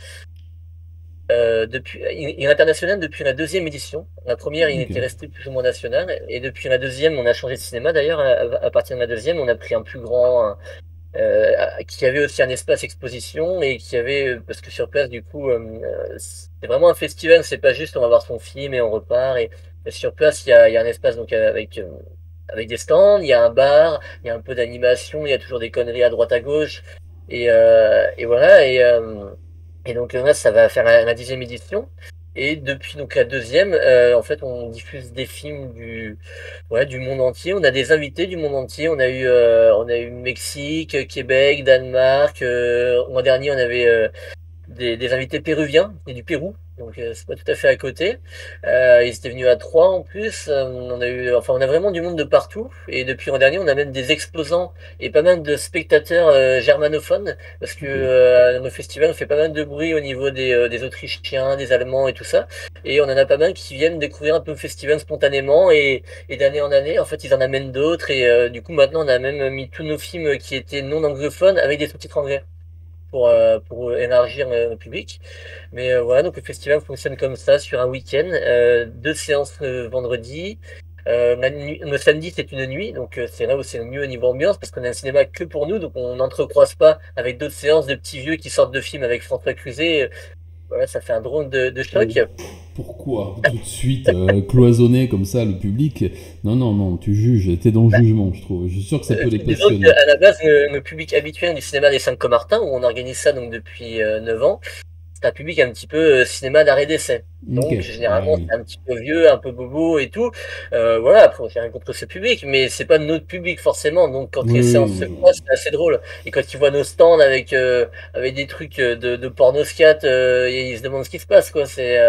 Il est international depuis la deuxième édition. La première, il Ok. était resté plus ou moins national. Et depuis la deuxième, on a changé de cinéma. D'ailleurs, à partir de la deuxième, on a pris un plus grand, qui avait aussi un espace exposition et qui avait, parce que sur place, du coup, c'est vraiment un festival, c'est pas juste on va voir son film et on repart. Et sur place, il y a un espace donc avec des stands, il y a un bar, il y a un peu d'animation, il y a toujours des conneries à droite à gauche. Et voilà. Et donc là, ça va faire la 10e édition. Et depuis donc la deuxième, en fait, on diffuse des films ouais, du monde entier. On a des invités du monde entier. On a eu Mexique, Québec, Danemark. L'an dernier, on avait des invités péruviens et du Pérou. Donc c'est pas tout à fait à côté. Ils étaient venus à trois en plus. On a vraiment du monde de partout. Et depuis l'an dernier, on a même des exposants et pas mal de spectateurs germanophones parce que Ok. nos festivals on fait pas mal de bruit au niveau des Autrichiens, des Allemands et tout ça. Et on en a pas mal qui viennent découvrir un peu le festival spontanément et d'année en année, en fait, ils en amènent d'autres. Et du coup, maintenant, on a même mis tous nos films qui étaient non anglophones avec des sous-titres anglais pour élargir le public. Mais voilà, donc le festival fonctionne comme ça sur un week-end, deux séances le vendredi. Le samedi, c'est une nuit, donc c'est là où c'est le mieux au niveau ambiance, parce qu'on a un cinéma que pour nous, donc on n'entrecroise pas avec d'autres séances de petits vieux qui sortent de films avec François Cluzet. Voilà, ça fait un drone de Oh, choc. pourquoi tout de suite cloisonner comme ça le public? Non, non, non, tu juges, t'es dans le jugement, je trouve. Je suis sûr que ça peut les Disons passionner. qu'à la base, le public habituel du cinéma des 5 Comartins, où on organise ça donc depuis 9 ans, c'est un public un petit peu cinéma d'arrêt d'essai. Ok, Donc ah généralement oui. c'est un petit peu vieux, un peu bobo et tout. Voilà, après j'ai rien contre ce public, mais c'est pas notre public forcément. Donc quand Oui, les oui, séances se passent, c'est assez drôle. Et quand ils voient nos stands avec des trucs de pornoscat, ils se demandent ce qui se passe quoi. C'est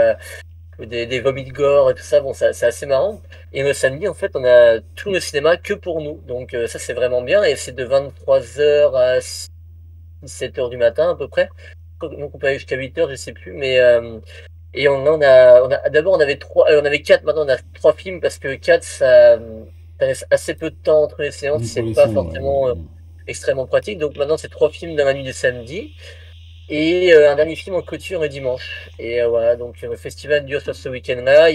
des vomis de gore et tout ça. Bon, c'est assez marrant. Et le samedi en fait on a tout le cinéma que pour nous. Donc ça c'est vraiment bien et c'est de 23 h à 7 h du matin à peu près. Donc on peut aller jusqu'à 8 h, je sais plus, mais et d'abord on avait on avait quatre, maintenant on a trois films parce que quatre ça laisse assez peu de temps entre les séances, Entre c'est les pas sons, ouais, forcément ouais. extrêmement pratique. Donc maintenant c'est trois films dans la nuit du samedi et un dernier film en clôture le dimanche. Et voilà, donc le festival dure sur ce week-end-là.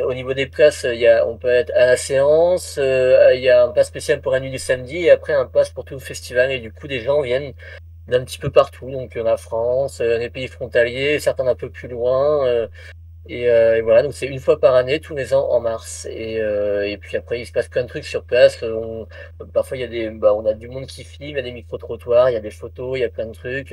Au niveau des places, on peut être à la séance, il y a un pass spécial pour la nuit du samedi et après un pass pour tout le festival. Et du coup, des gens viennent d'un petit peu partout, donc la France, les pays frontaliers, certains un peu plus loin. Et voilà, donc c'est une fois par année, tous les ans en mars. Et puis après, il se passe plein de trucs sur place. Parfois, on a du monde qui filme, il y a des micro-trottoirs, il y a des photos, il y a plein de trucs.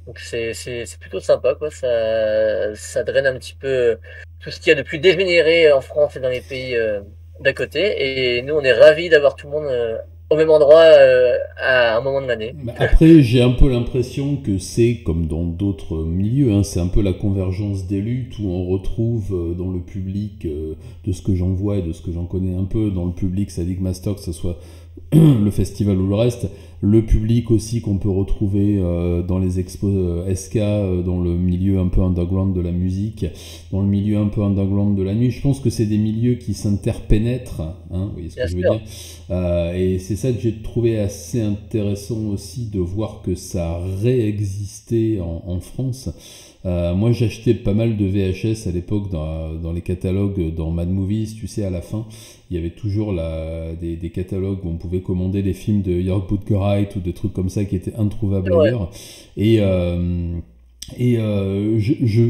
Donc c'est plutôt sympa, quoi. Ça draine un petit peu tout ce qu'il y a de plus dégénéré en France et dans les pays d'à côté. Et nous, on est ravis d'avoir tout le monde au même endroit à un moment de l'année. Bah, après, j'ai un peu l'impression que c'est comme dans d'autres milieux, hein, c'est un peu la convergence des luttes où on retrouve dans le public, de ce que j'en vois et de ce que j'en connais un peu, dans le public Sadik Mastock, que ce soit le festival ou le reste, le public aussi qu'on peut retrouver dans les expos SK, dans le milieu un peu underground de la musique, dans le milieu un peu underground de la nuit. Je pense que c'est des milieux qui s'interpénètrent, hein, vous voyez ce que Bien je veux dire. sûr. Et c'est ça que j'ai trouvé assez intéressant aussi de voir que ça a réexisté en France. Moi j'achetais pas mal de VHS à l'époque dans les catalogues, dans Mad Movies, tu sais, à la fin il y avait toujours des catalogues où on pouvait commander des films de Jörg Buttgereit ou des trucs comme ça qui étaient introuvables Ouais. ailleurs. Et,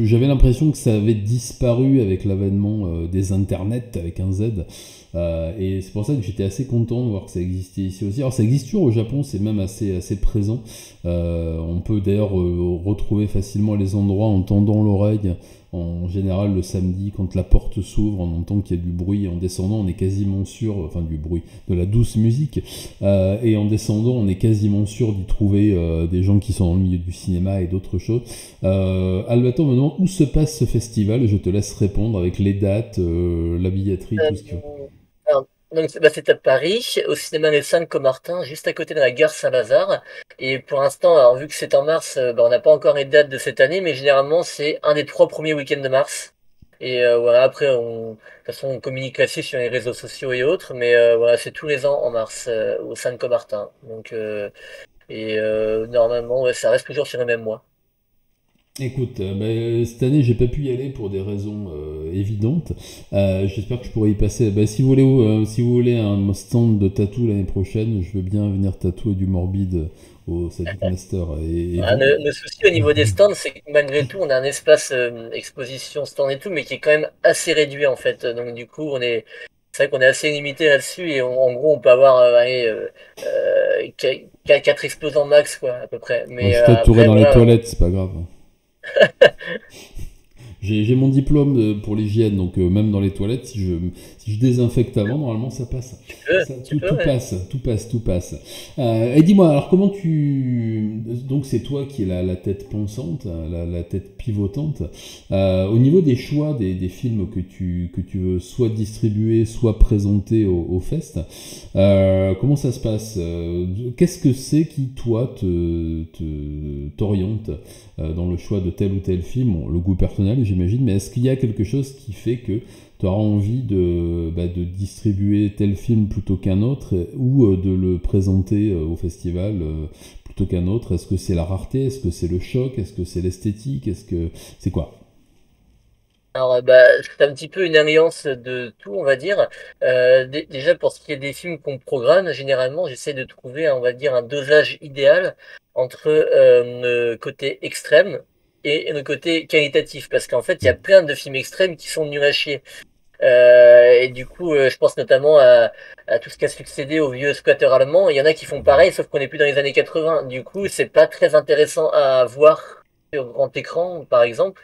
j'avais l'impression que ça avait disparu avec l'avènement des internets avec un Z. Et c'est pour ça que j'étais assez content de voir que ça existait ici aussi. Alors ça existe toujours au Japon, c'est même assez présent. On peut d'ailleurs retrouver facilement les endroits en tendant l'oreille En général, le samedi, quand la porte s'ouvre, on entend qu'il y a du bruit. En descendant, on est quasiment sûr, enfin du bruit, de la douce musique. Et en descendant, on est quasiment sûr d'y trouver des gens qui sont dans le milieu du cinéma et d'autres choses. Albator me demande où se passe ce festival. Je te laisse répondre avec les dates, la billetterie, tout ce que... Alors, donc, c'est à Paris, au cinéma Les 5 Comartin, juste à côté de la gare Saint-Lazare. Et pour l'instant, alors vu que c'est en mars, on n'a pas encore les dates de cette année, mais généralement c'est un des 3 premiers week-ends de mars. Et voilà, après, de toute façon, on communique là-dessus sur les réseaux sociaux et autres, mais voilà, c'est tous les ans en mars au 5 Comartin. Donc, normalement, ouais, ça reste toujours sur le même mois. Écoute, cette année j'ai pas pu y aller pour des raisons évidentes. J'espère que je pourrai y passer. Si vous voulez un stand de tatou l'année prochaine, je veux bien venir tatouer du morbide au Sadic Master. Et Ah, vous... le souci au niveau des stands, c'est que malgré tout, on a un espace exposition stand et tout, mais qui est quand même assez réduit en fait. Donc du coup, c'est vrai qu'on est assez limité là-dessus et en gros, on peut avoir allez, 4 exposants max quoi, à peu près. Moi Mais je tatouerai après, dans les voilà. toilettes, c'est pas grave. J'ai mon diplôme pour l'hygiène, donc même dans les toilettes, si je désinfecte avant, normalement ça passe. Tu peux, Tout ouais. passe, tout passe, tout passe. Et dis-moi, alors comment tu... Donc c'est toi qui es la tête pensante, la tête pivotante. Au niveau des choix des films que tu veux soit distribuer, soit présenter au Fest, comment ça se passe? Qu'est-ce que c'est qui, toi, t'oriente dans le choix de tel ou tel film? Bon, le goût personnel, j'imagine, mais est-ce qu'il y a quelque chose qui fait que tu auras envie de distribuer tel film plutôt qu'un autre ou de le présenter au festival plutôt qu'un autre? Est-ce que c'est la rareté? Est-ce que c'est le choc? Est-ce que c'est l'esthétique? Est-ce que c'est quoi? Alors, c'est un petit peu une alliance de tout, on va dire. Déjà, pour ce qui est des films qu'on programme, généralement, j'essaie de trouver, on va dire, un dosage idéal entre le côté extrême et le côté qualitatif. Parce qu'en fait, il y a plein de films extrêmes qui sont nuls à chier. Et du coup, je pense notamment à tout ce qui a succédé aux vieux squatteurs allemands. Il y en a qui font pareil, sauf qu'on n'est plus dans les années 80. Du coup, c'est pas très intéressant à voir sur grand écran, par exemple.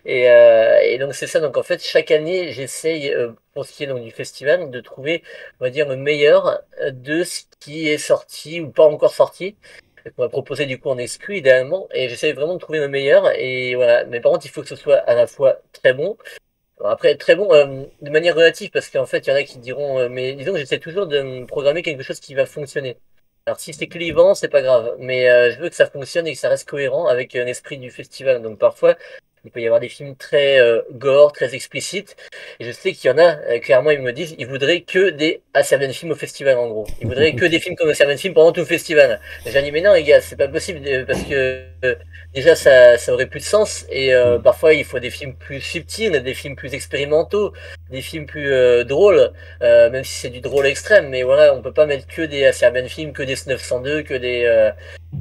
Et donc c'est ça, donc en fait chaque année j'essaye pour ce qui est donc du festival de trouver on va dire le meilleur de ce qui est sorti ou pas encore sorti et qu'on va proposer du coup en exclu idéalement et j'essaye vraiment de trouver le meilleur et voilà mais par contre il faut que ce soit à la fois très bon. Alors, après très bon de manière relative parce qu'en fait il y en a qui diront mais disons que j'essaie toujours de me programmer quelque chose qui va fonctionner. Alors si c'est clivant c'est pas grave mais je veux que ça fonctionne et que ça reste cohérent avec l'esprit du festival donc parfois il peut y avoir des films très gore, très explicites. Et je sais qu'il y en a, clairement, ils me disent, ils voudraient que des A Serbian Film au festival, en gros. Ils voudraient que des films comme A Serbian Film pendant tout le festival. Et j'ai dit, mais non, les gars, c'est pas possible, parce que déjà, ça aurait plus de sens. Et parfois, il faut des films plus subtils, des films plus expérimentaux, des films plus drôles, même si c'est du drôle extrême. Mais voilà, on peut pas mettre que des A Serbian Film, que des S902, que des...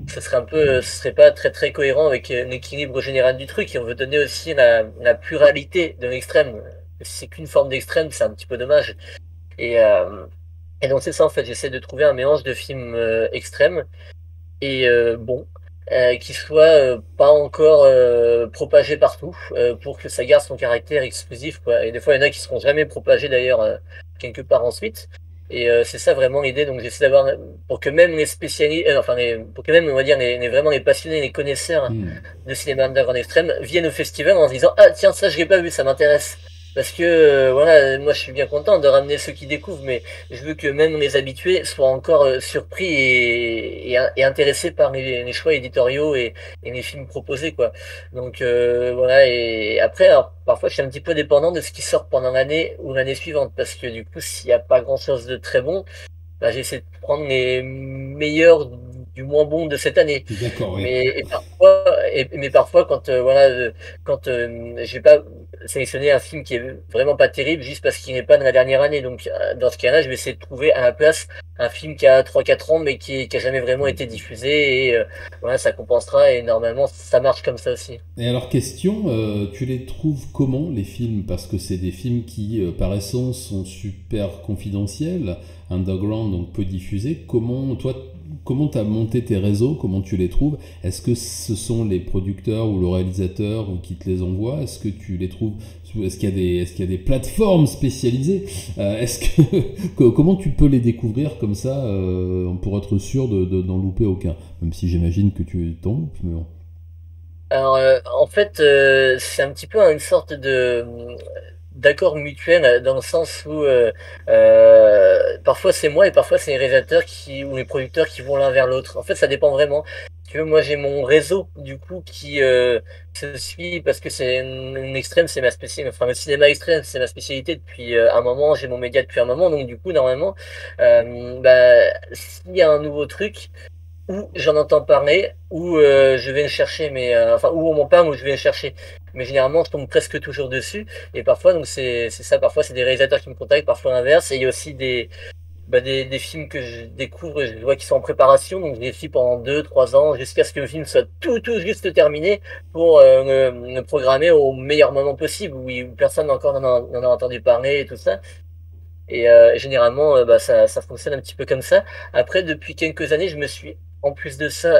ce serait un peu, ce serait pas très très cohérent avec l'équilibre général du truc. Et on veut donner aussi la pluralité de l'extrême. Si c'est qu'une forme d'extrême, c'est un petit peu dommage. Et, euh, et donc c'est ça en fait. J'essaie de trouver un mélange de films extrêmes et bon, qui soit pas encore propagé partout pour que ça garde son caractère exclusif quoi. Et des fois il y en a qui seront jamais propagés d'ailleurs quelque part ensuite. Et c'est ça vraiment l'idée. Donc j'essaie d'avoir pour que même les spécialistes, pour que même on va dire vraiment les passionnés, les connaisseurs Hmm. de cinéma underground extrême viennent au festival en se disant ah tiens ça je l'ai pas vu, ça m'intéresse. Parce que voilà, moi je suis bien content de ramener ceux qui découvrent, mais je veux que même les habitués soient encore surpris et intéressés par les choix éditoriaux et les films proposés, quoi. Donc voilà, et après, alors, parfois je suis un petit peu dépendant de ce qui sort pendant l'année ou l'année suivante, parce que du coup, s'il n'y a pas grand-chose de très bon, bah, j'essaie de prendre les meilleurs du moins bon de cette année. D'accord, oui. Mais parfois quand quand je vais pas sélectionner un film qui est vraiment pas terrible juste parce qu'il n'est pas de la dernière année. Donc dans ce cas-là, je vais essayer de trouver à la place un film qui a 3 4 ans mais qui a jamais vraiment été diffusé et voilà, ça compensera et normalement ça marche comme ça aussi. Et alors, question, tu les trouves comment les films? Parce que c'est des films qui, par essence, sont super confidentiels, underground, donc peu diffusés. Comment, toi, comment tu as monté tes réseaux, comment tu les trouves? Est-ce que ce sont les producteurs ou le réalisateur qui te les envoie? Est-ce que tu les trouves? Est-ce qu'il y a des plateformes spécialisées? Comment tu peux les découvrir comme ça pour être sûr d'en louper aucun? Même si j'imagine que tu t'en loupes, mais bon. Alors, en fait, c'est un petit peu une sorte de d'accord mutuel dans le sens où parfois c'est moi et parfois c'est les réalisateurs ou les producteurs qui vont l'un vers l'autre. En fait, ça dépend vraiment. Si tu veux, moi j'ai mon réseau du coup qui se suit parce que c'est une extrême, c'est ma spécialité. Enfin, le cinéma extrême, c'est ma spécialité depuis un moment. J'ai mon média depuis un moment, donc du coup normalement, s'il y a un nouveau truc ou j'en entends parler, ou je vais le chercher, mais enfin, ou on m'en parle, ou je vais le chercher. Mais généralement, je tombe presque toujours dessus. Et parfois, donc c'est ça. Parfois, c'est des réalisateurs qui me contactent, parfois l'inverse. Et il y a aussi des films que je découvre, je vois qu'ils sont en préparation, donc je les suis pendant 2, 3 ans, jusqu'à ce que le film soit tout juste terminé pour le programmer au meilleur moment possible, où personne encore n'en a entendu parler et tout ça. Et généralement, ça fonctionne un petit peu comme ça. Après, depuis quelques années, je me suis, en plus de ça,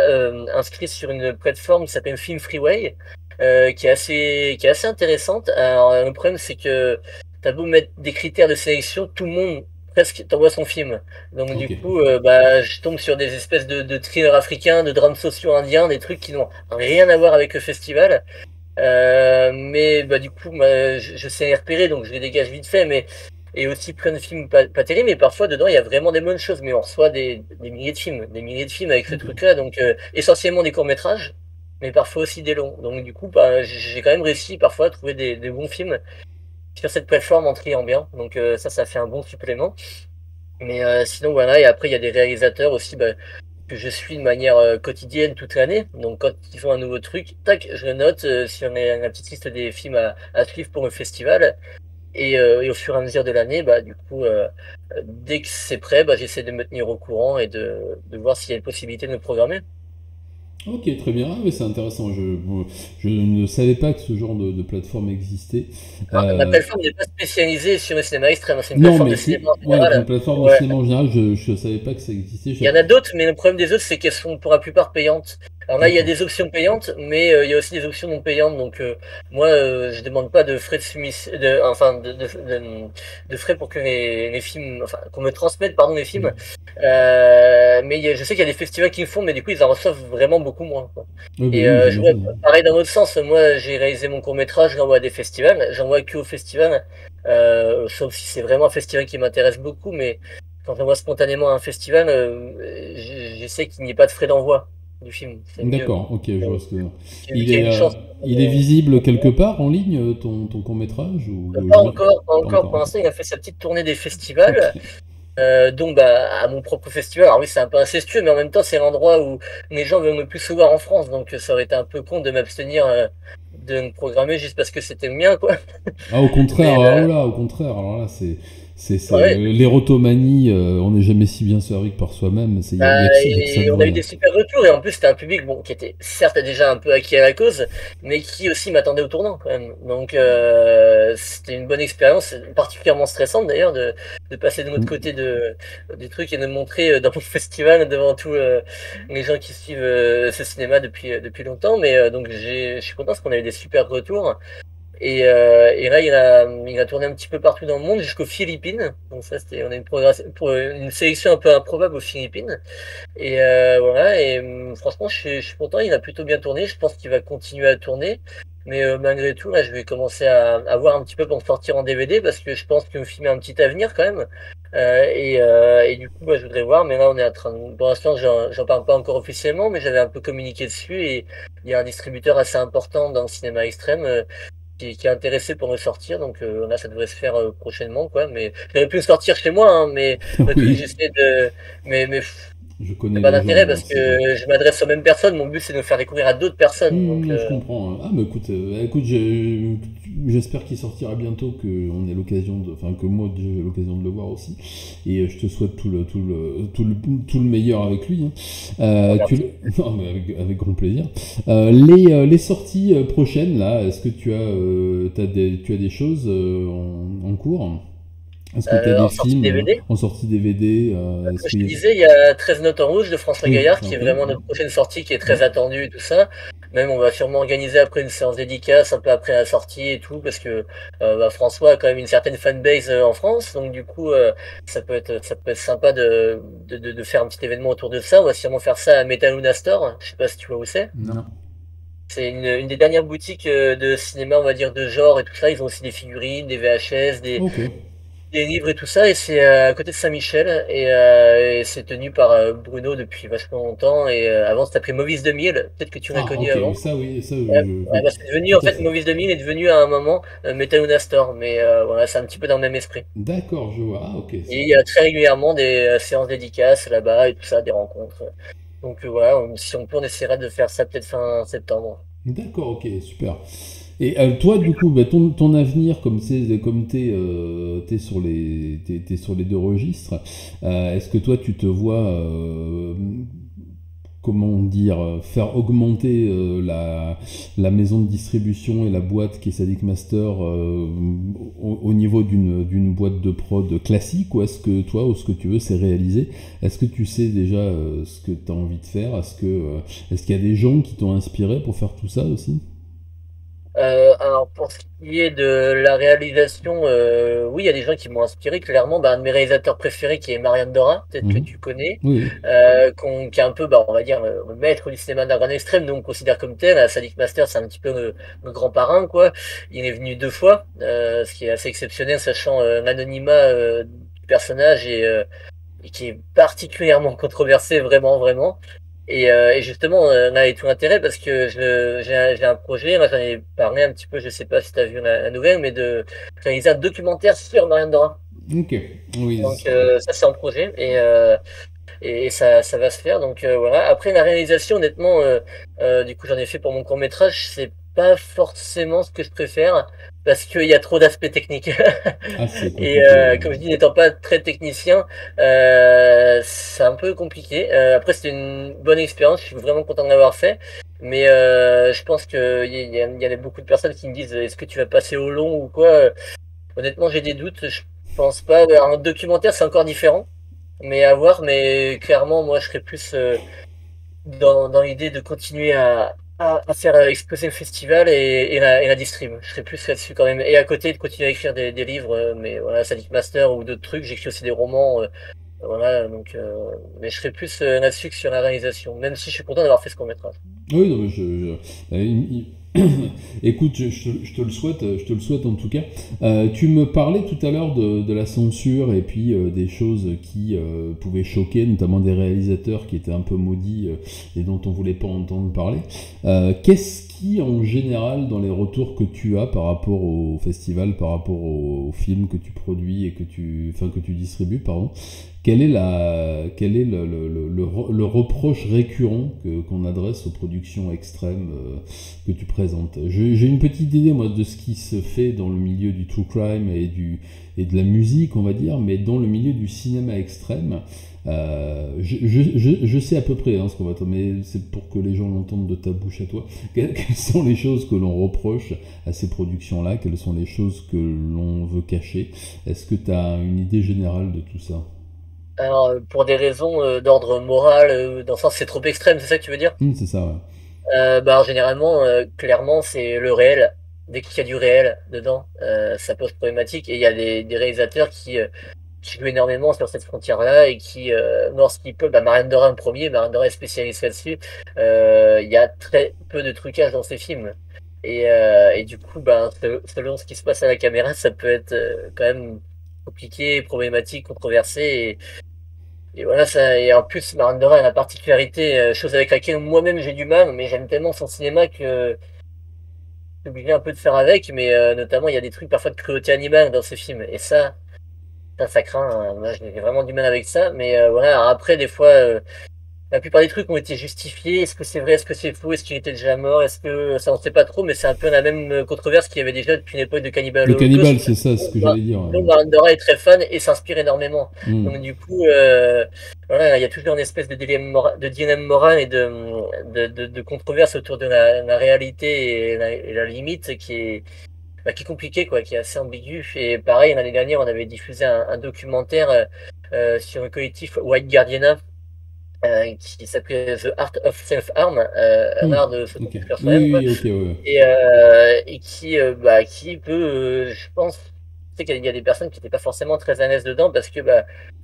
inscrit sur une plateforme qui s'appelle Film Freeway, qui est assez intéressante. Alors, le problème, c'est que t'as beau mettre des critères de sélection, tout le monde presque t'envoie son film. Donc, Ok. du coup, je tombe sur des espèces de thrillers africains, de drames sociaux indiens, des trucs qui n'ont rien à voir avec le festival. Mais du coup, je sais les repérer, donc je les dégage vite fait. Mais et aussi plein de films pas terribles, mais parfois dedans il y a vraiment des bonnes choses. Mais on reçoit des milliers de films avec ce Ok. truc-là. Donc essentiellement des courts-métrages, mais parfois aussi des longs. Donc du coup, j'ai quand même réussi parfois à trouver des bons films sur cette plateforme en triant bien. Donc ça fait un bon supplément. Mais sinon voilà, et après il y a des réalisateurs aussi que je suis de manière quotidienne toute l'année. Donc quand ils font un nouveau truc, tac, je le note sur la petite liste des films à suivre pour le festival. Et au fur et à mesure de l'année, du coup, dès que c'est prêt, j'essaie de me tenir au courant et de voir s'il y a une possibilité de me programmer. Ok, très bien. Ah, mais c'est intéressant. Je ne savais pas que ce genre de plateforme existait. Alors, ma Euh, plateforme n'est pas spécialisée sur le cinéma extrême, hein, c'est une non, plateforme de mais cinéma en ouais, une général. plateforme de Ouais. cinéma en général, je ne savais pas que ça existait. Il y en a d'autres, mais le problème des autres, c'est qu'elles sont pour la plupart payantes. Alors là, il y a D'accord. des options payantes, mais il y a aussi des options non payantes. Donc moi, je demande pas de frais de soumission, enfin de frais pour que les films, enfin qu'on me transmette, pardon, les films. Mais je sais qu'il y a des festivals qui le font, mais du coup, ils en reçoivent vraiment beaucoup moins, quoi. Oui, bah Et oui, ouais, j'imagine. pareil dans l'autre sens, moi j'ai réalisé mon court-métrage, je l'envoie à des festivals, j'envoie que au festival, sauf si c'est vraiment un festival qui m'intéresse beaucoup, mais quand j'envoie spontanément à un festival, j'essaie qu'il n'y ait pas de frais d'envoi du film, c'est mieux. D'accord, ok, je Euh, vois ce que. Vu Il qu'il y a est, une chance. il est visible quelque part en ligne, ton court-métrage ou Pas encore, pas pas encore. encore, Pour ok. l'instant, il a fait sa petite tournée des Ok. festivals. Donc à mon propre festival. Alors oui, c'est un peu incestueux, mais en même temps, c'est l'endroit où les gens veulent le plus se voir en France. Donc ça aurait été un peu con de m'abstenir de me programmer juste parce que c'était le mien, quoi. Ah, au contraire, Mais ah, oh là, au contraire, alors là, c'est ouais. l'érotomanie, on n'est jamais si bien servi que par soi-même, il y a que ça de Et on a vrai, eu hein. des super retours, et en plus, c'était un public bon, qui était certes déjà un peu acquis à la cause, mais qui aussi m'attendait au tournant quand même. Donc c'était une bonne expérience, particulièrement stressante d'ailleurs, de passer de l'autre côté du truc et de me montrer dans mon festival devant tous les gens qui suivent ce cinéma depuis longtemps. Mais donc je suis content parce qu'on a eu des super retours. Et là, il a tourné un petit peu partout dans le monde jusqu'aux Philippines. Donc ça, on a une sélection un peu improbable aux Philippines. Et voilà, et franchement, je suis content, il a plutôt bien tourné, je pense qu'il va continuer à tourner. Mais malgré tout, là, je vais commencer à voir un petit peu pour me sortir en DVD parce que je pense que le film a un petit avenir quand même. Et du coup, je voudrais voir, mais là, on est en train pour l'instant, j'en parle pas encore officiellement, mais j'avais un peu communiqué dessus et il y a un distributeur assez important dans le cinéma extrême qui est intéressé pour me sortir. Donc là, ça devrait se faire prochainement, quoi. Mais j'aurais pu le sortir chez moi, hein, mais le truc, Oui, j'essaie de. Mais je c'est connais pas les d'intérêt gens, hein, parce c'est vrai. que je m'adresse aux mêmes personnes. Mon but, c'est de me faire découvrir à d'autres personnes. Donc, Je comprends, hein. Ah, mais écoute, j'espère qu'il sortira bientôt, qu'on ait l'occasion enfin que moi j'ai l'occasion de le voir aussi. Et je te souhaite tout le meilleur avec lui, hein. merci. Non, mais avec grand plaisir. Les sorties prochaines là, est-ce que tu as des choses en cours? Est-ce que tu as des En sortie films DVD. en sortie DVD? Comme Est-ce je te qu'il y a... disais, il y a 13 notes en rouge de François Oui, Gaillard, ça, qui est ok. vraiment notre prochaine sortie, qui est Ouais. très attendue et tout ça. Même, on va sûrement organiser après une séance dédicace, un peu après la sortie et tout, parce que François a quand même une certaine fanbase en France, donc du coup, ça peut être sympa de faire un petit événement autour de ça. On va sûrement faire ça à Metal Luna Store, je sais pas si tu vois où c'est. Non. C'est une des dernières boutiques de cinéma, on va dire, de genre et tout ça. Ils ont aussi des figurines, des VHS, Ok. des livres et tout ça, et c'est à côté de Saint-Michel, et c'est tenu par Bruno depuis vachement longtemps, et avant c'était appelé Movies 2000, peut-être que tu l'as Ah, connu ok, avant. oui, ça, Ouais, oui, bah, c'est devenu, tout en à fait, fait. Movies 2000 est devenu à un moment Metaluna Store, mais voilà, c'est un petit peu dans le même esprit. D'accord, je vois. Ah, ok, Et il super. y a très régulièrement des séances dédicaces là-bas, et tout ça, des rencontres. Donc voilà, si on peut, on essaiera de faire ça peut-être fin septembre. D'accord, ok, super. Et toi, du coup, bah, ton avenir, comme t'es t'es sur les deux registres, est-ce que toi, tu te vois, comment dire, faire augmenter la maison de distribution et la boîte qui est Sadik Master au niveau d'une boîte de prod classique, ou est-ce que toi, ou ce que tu veux, c'est réaliser? Est-ce que tu sais déjà ce que tu as envie de faire? Est-ce qu'il y a des gens qui t'ont inspiré pour faire tout ça aussi? Alors pour ce qui est de la réalisation, oui, il y a des gens qui m'ont inspiré. Clairement, bah, un de mes réalisateurs préférés qui est Marianne Dora, peut-être que Mhm. tu connais, Oui. qui est un peu, bah, on va dire, le maître du cinéma d'art extrême, donc on considère comme tel. Sadiq Master, c'est un petit peu le grand parrain, quoi. Il est venu 2 fois, ce qui est assez exceptionnel, sachant l'anonymat du personnage et qui est particulièrement controversé, vraiment, vraiment. Et justement, on a tout l'intérêt parce que j'ai un projet, moi j'en ai parlé un petit peu, je sais pas si tu as vu la nouvelle, mais de réaliser un documentaire sur Marianne Dora. Ok. Oui. Donc ça c'est en projet et ça va se faire. Donc voilà. Après la réalisation, honnêtement, du coup j'en ai fait pour mon court-métrage, c'est pas forcément ce que je préfère parce qu'il y a trop d'aspects techniques. Ah, c'est Et compliqué, ouais. comme je dis, n'étant pas très technicien, c'est un peu compliqué. Après, c'était une bonne expérience. Je suis vraiment content de l'avoir fait. Mais je pense qu'il y a beaucoup de personnes qui me disent, est-ce que tu vas passer au long ou quoi? Honnêtement, j'ai des doutes. Je pense pas. Un documentaire, c'est encore différent. Mais à voir. Mais clairement, moi, je serais plus dans l'idée de continuer à faire exploser le festival et la distrib. Je serais plus là-dessus quand même. Et à côté, de continuer à écrire des livres, mais voilà, Sadiq Master ou d'autres trucs. J'écris aussi des romans, voilà, donc, mais je serais plus là-dessus que sur la réalisation, même si je suis content d'avoir fait ce court-métrage. Oui, non, mais écoute, je te le souhaite, je te le souhaite en tout cas. Tu me parlais tout à l'heure de la censure et puis des choses qui pouvaient choquer, notamment des réalisateurs qui étaient un peu maudits et dont on voulait pas entendre parler. Qu'est-ce qui, en général, dans les retours que tu as par rapport au festival, par rapport aux films que tu produis et que tu distribues, pardon, quel est le reproche récurrent qu'on adresse aux productions extrêmes que tu présentes? J'ai une petite idée, moi, de ce qui se fait dans le milieu du true crime et de la musique, on va dire, mais dans le milieu du cinéma extrême, je sais à peu près ce qu'on va attendre, mais c'est pour que les gens l'entendent de ta bouche à toi. Quelles sont les choses que l'on reproche à ces productions-là? Quelles sont les choses que l'on veut cacher? Est-ce que tu as une idée générale de tout ça? Alors, pour des raisons d'ordre moral, dans le sens c'est trop extrême, c'est ça que tu veux dire? C'est ça, ouais. Bah, alors, généralement, clairement, c'est le réel. Dès qu'il y a du réel dedans, ça pose problématique. Et il y a des réalisateurs qui jouent énormément sur cette frontière-là et qui, lorsqu'ils peuvent, bah, Marianne Dora en premier, Marianne Dora est spécialiste là-dessus, il y a très peu de trucage dans ces films. Et du coup, bah, selon ce qui se passe à la caméra, ça peut être quand même compliqué, problématique, controversé. Et voilà, ça, et en plus, Marianne Dora a la particularité, chose avec laquelle moi-même j'ai du mal, mais j'aime tellement son cinéma que je suis obligé un peu de faire avec, mais notamment il y a des trucs parfois de cruauté animale dans ce film. Et ça craint, hein. Moi, j'ai vraiment du mal avec ça. Mais voilà, alors après, des fois, la plupart des trucs ont été justifiés. Est-ce que c'est vrai? Est-ce que c'est faux? Est-ce qu'il était déjà mort? Est-ce que ça, on sait pas trop, mais c'est un peu la même controverse qu'il y avait déjà depuis l'époque de Cannibal Le cannibale, Holocaust. c'est ça, ce que j'allais dire. Donc, Marandora est très fan et s'inspire énormément. Hmm. Donc, du coup, voilà, il y a toujours une espèce de dilemme moral et de controverse autour de la réalité et la limite qui est compliqué, quoi, qui est assez ambigu. Et pareil, l'année dernière, on avait diffusé un documentaire sur le collectif White Guardiana qui s'appelait The Art of Self-Harm, l'art de Ok. s'autodétruire soi-même, quoi. Oui, ok, ouais. Et qui peut, je pense, tu sais qu'il y a des personnes qui n'étaient pas forcément très à l'aise dedans parce que,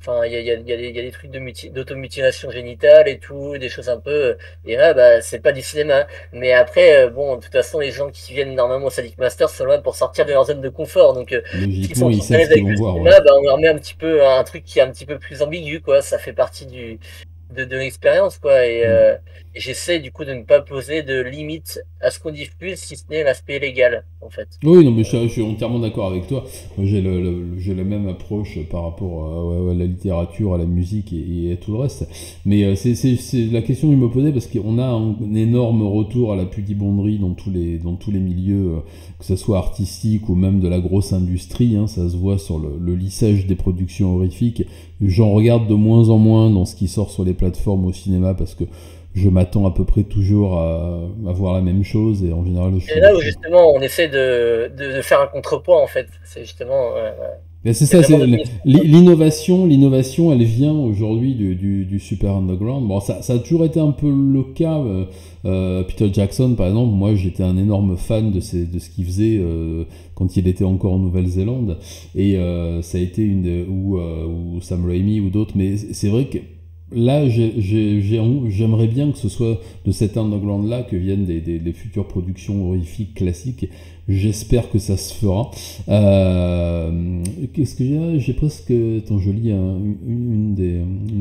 enfin, il y a des trucs d'automutilation génitale et tout, des choses un peu, et là, c'est pas du cinéma. Mais après, bon, de toute façon, les gens qui viennent normalement au Sadic Master sont là pour sortir de leur zone de confort. Donc, s'ils Logiquement, sont ils trop à savent ce l'aise qu'ils avec vont le voir, ouais. cinéma, on leur met un petit peu un truc qui est un petit peu plus ambigu, quoi. Ça fait partie de l'expérience, quoi. Mm. Et j'essaie du coup de ne pas poser de limite à ce qu'on diffuse, si ce n'est l'aspect légal, en fait. Oui, non, mais je suis entièrement d'accord avec toi. Moi, j'ai la même approche par rapport à la littérature, à la musique et à tout le reste. Mais c'est la question que je me posais parce qu'on a un énorme retour à la pudibonderie dans tous les milieux, que ce soit artistique ou même de la grosse industrie. Hein, ça se voit sur le lissage des productions horrifiques. J'en regarde de moins en moins dans ce qui sort sur les plateformes au cinéma parce que je m'attends à peu près toujours à voir la même chose et en général Et là où justement on essaie de faire un contrepoids, en fait, c'est justement, mais c'est c'est ça, vraiment c'est de l'innovation, elle vient aujourd'hui du super underground. Bon, ça a toujours été un peu le cas. Peter Jackson, par exemple, moi j'étais un énorme fan de ce qu'il faisait quand il était encore en Nouvelle-Zélande, et ça a été ou Sam Raimi ou d'autres. Mais c'est vrai que là, j'aimerais bien que ce soit de cet underground-là que viennent des futures productions horrifiques classiques. J'espère que ça se fera. Qu'est-ce que j'ai presque. Attends, je lis une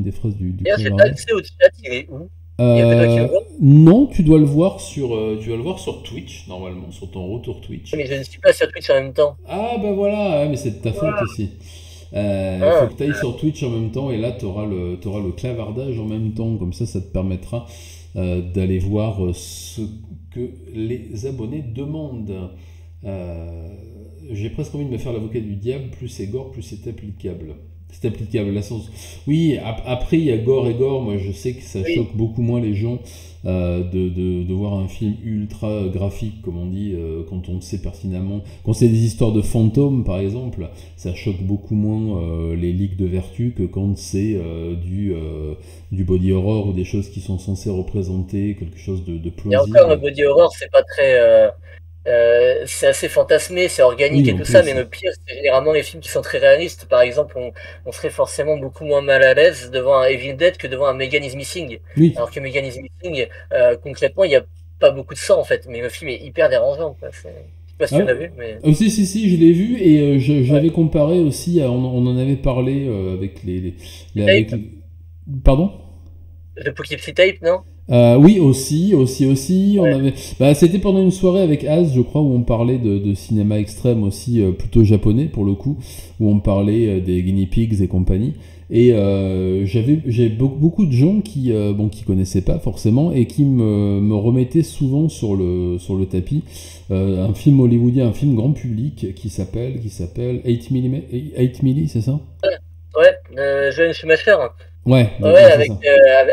des phrases du D'ailleurs, j'ai Clever pas Art. accès au chat, il est où? Il y a que toi qui le vois? Non, tu dois le voir sur Twitch, normalement, sur ton retour Twitch. Mais je ne suis pas sur Twitch en même temps. Ah bah voilà, ouais, mais c'est de ta faute aussi. Faut Ah, que tu ailles sur Twitch en même temps et là t'auras le clavardage en même temps, comme ça te permettra d'aller voir ce que les abonnés demandent. J'ai presque envie de me faire l'avocat du diable, plus c'est gore, plus c'est applicable. C'est applicable, la sens. Oui, après il y a gore et gore, moi je sais que ça oui. choque beaucoup moins les gens de voir un film ultra graphique, comme on dit, quand on sait pertinemment. Quand c'est des histoires de fantômes, par exemple, ça choque beaucoup moins les ligues de vertu que quand c'est du body horror ou des choses qui sont censées représenter quelque chose de Et encore, le plausible. body horror, c'est pas très. C'est assez fantasmé, c'est organique Oui, et en tout ça, mais plus. le pire, c'est généralement les films qui sont très réalistes. Par exemple, on serait forcément beaucoup moins mal à l'aise devant un Evil Dead que devant un Megan is Missing. Oui. Alors que Megan is Missing, concrètement, il n'y a pas beaucoup de sang, en fait, mais le film est hyper dérangeant, quoi. Je sais pas si tu Ah, l'as vu, mais. si, je l'ai vu et Ouais. j'avais comparé aussi, on en avait parlé avec avec. Tape, Pardon? le Poughkeepsie Tape, non? Oui, aussi. On Ouais. avait, c'était pendant une soirée avec Az, je crois, où on parlait de cinéma extrême aussi, plutôt japonais pour le coup, où on parlait des guinea pigs et compagnie. Et j'avais beaucoup de gens qui connaissaient pas forcément et qui me remettaient souvent sur le tapis un film hollywoodien, un film grand public qui s'appelle 8 milli, c'est ça? Ouais, Joel Schumacher. Ouais, Ouais, c'est ça.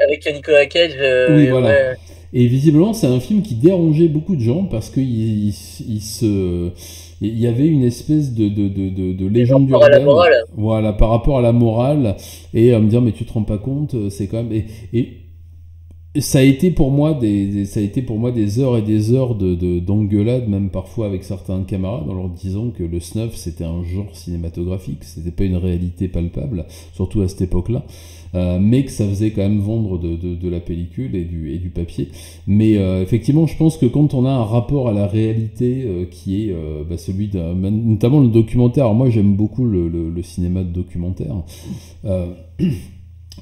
avec Nicolas Cage, Oui, et voilà. ouais. Et visiblement, c'est un film qui dérangeait beaucoup de gens parce il y avait une espèce de Et par légende rapport à la urbaine, morale. voilà, par rapport à la morale, et à me dire, mais tu te rends pas compte, c'est quand même. Et ça a été pour moi ça a été pour moi des heures et des heures d'engueulade, même parfois avec certains camarades, en leur disant que le snuff c'était un genre cinématographique, c'était pas une réalité palpable, surtout à cette époque-là, mais que ça faisait quand même vendre de la pellicule et du papier. Mais effectivement, je pense que quand on a un rapport à la réalité qui est celui notamment le documentaire, alors moi j'aime beaucoup le cinéma de documentaire. Euh,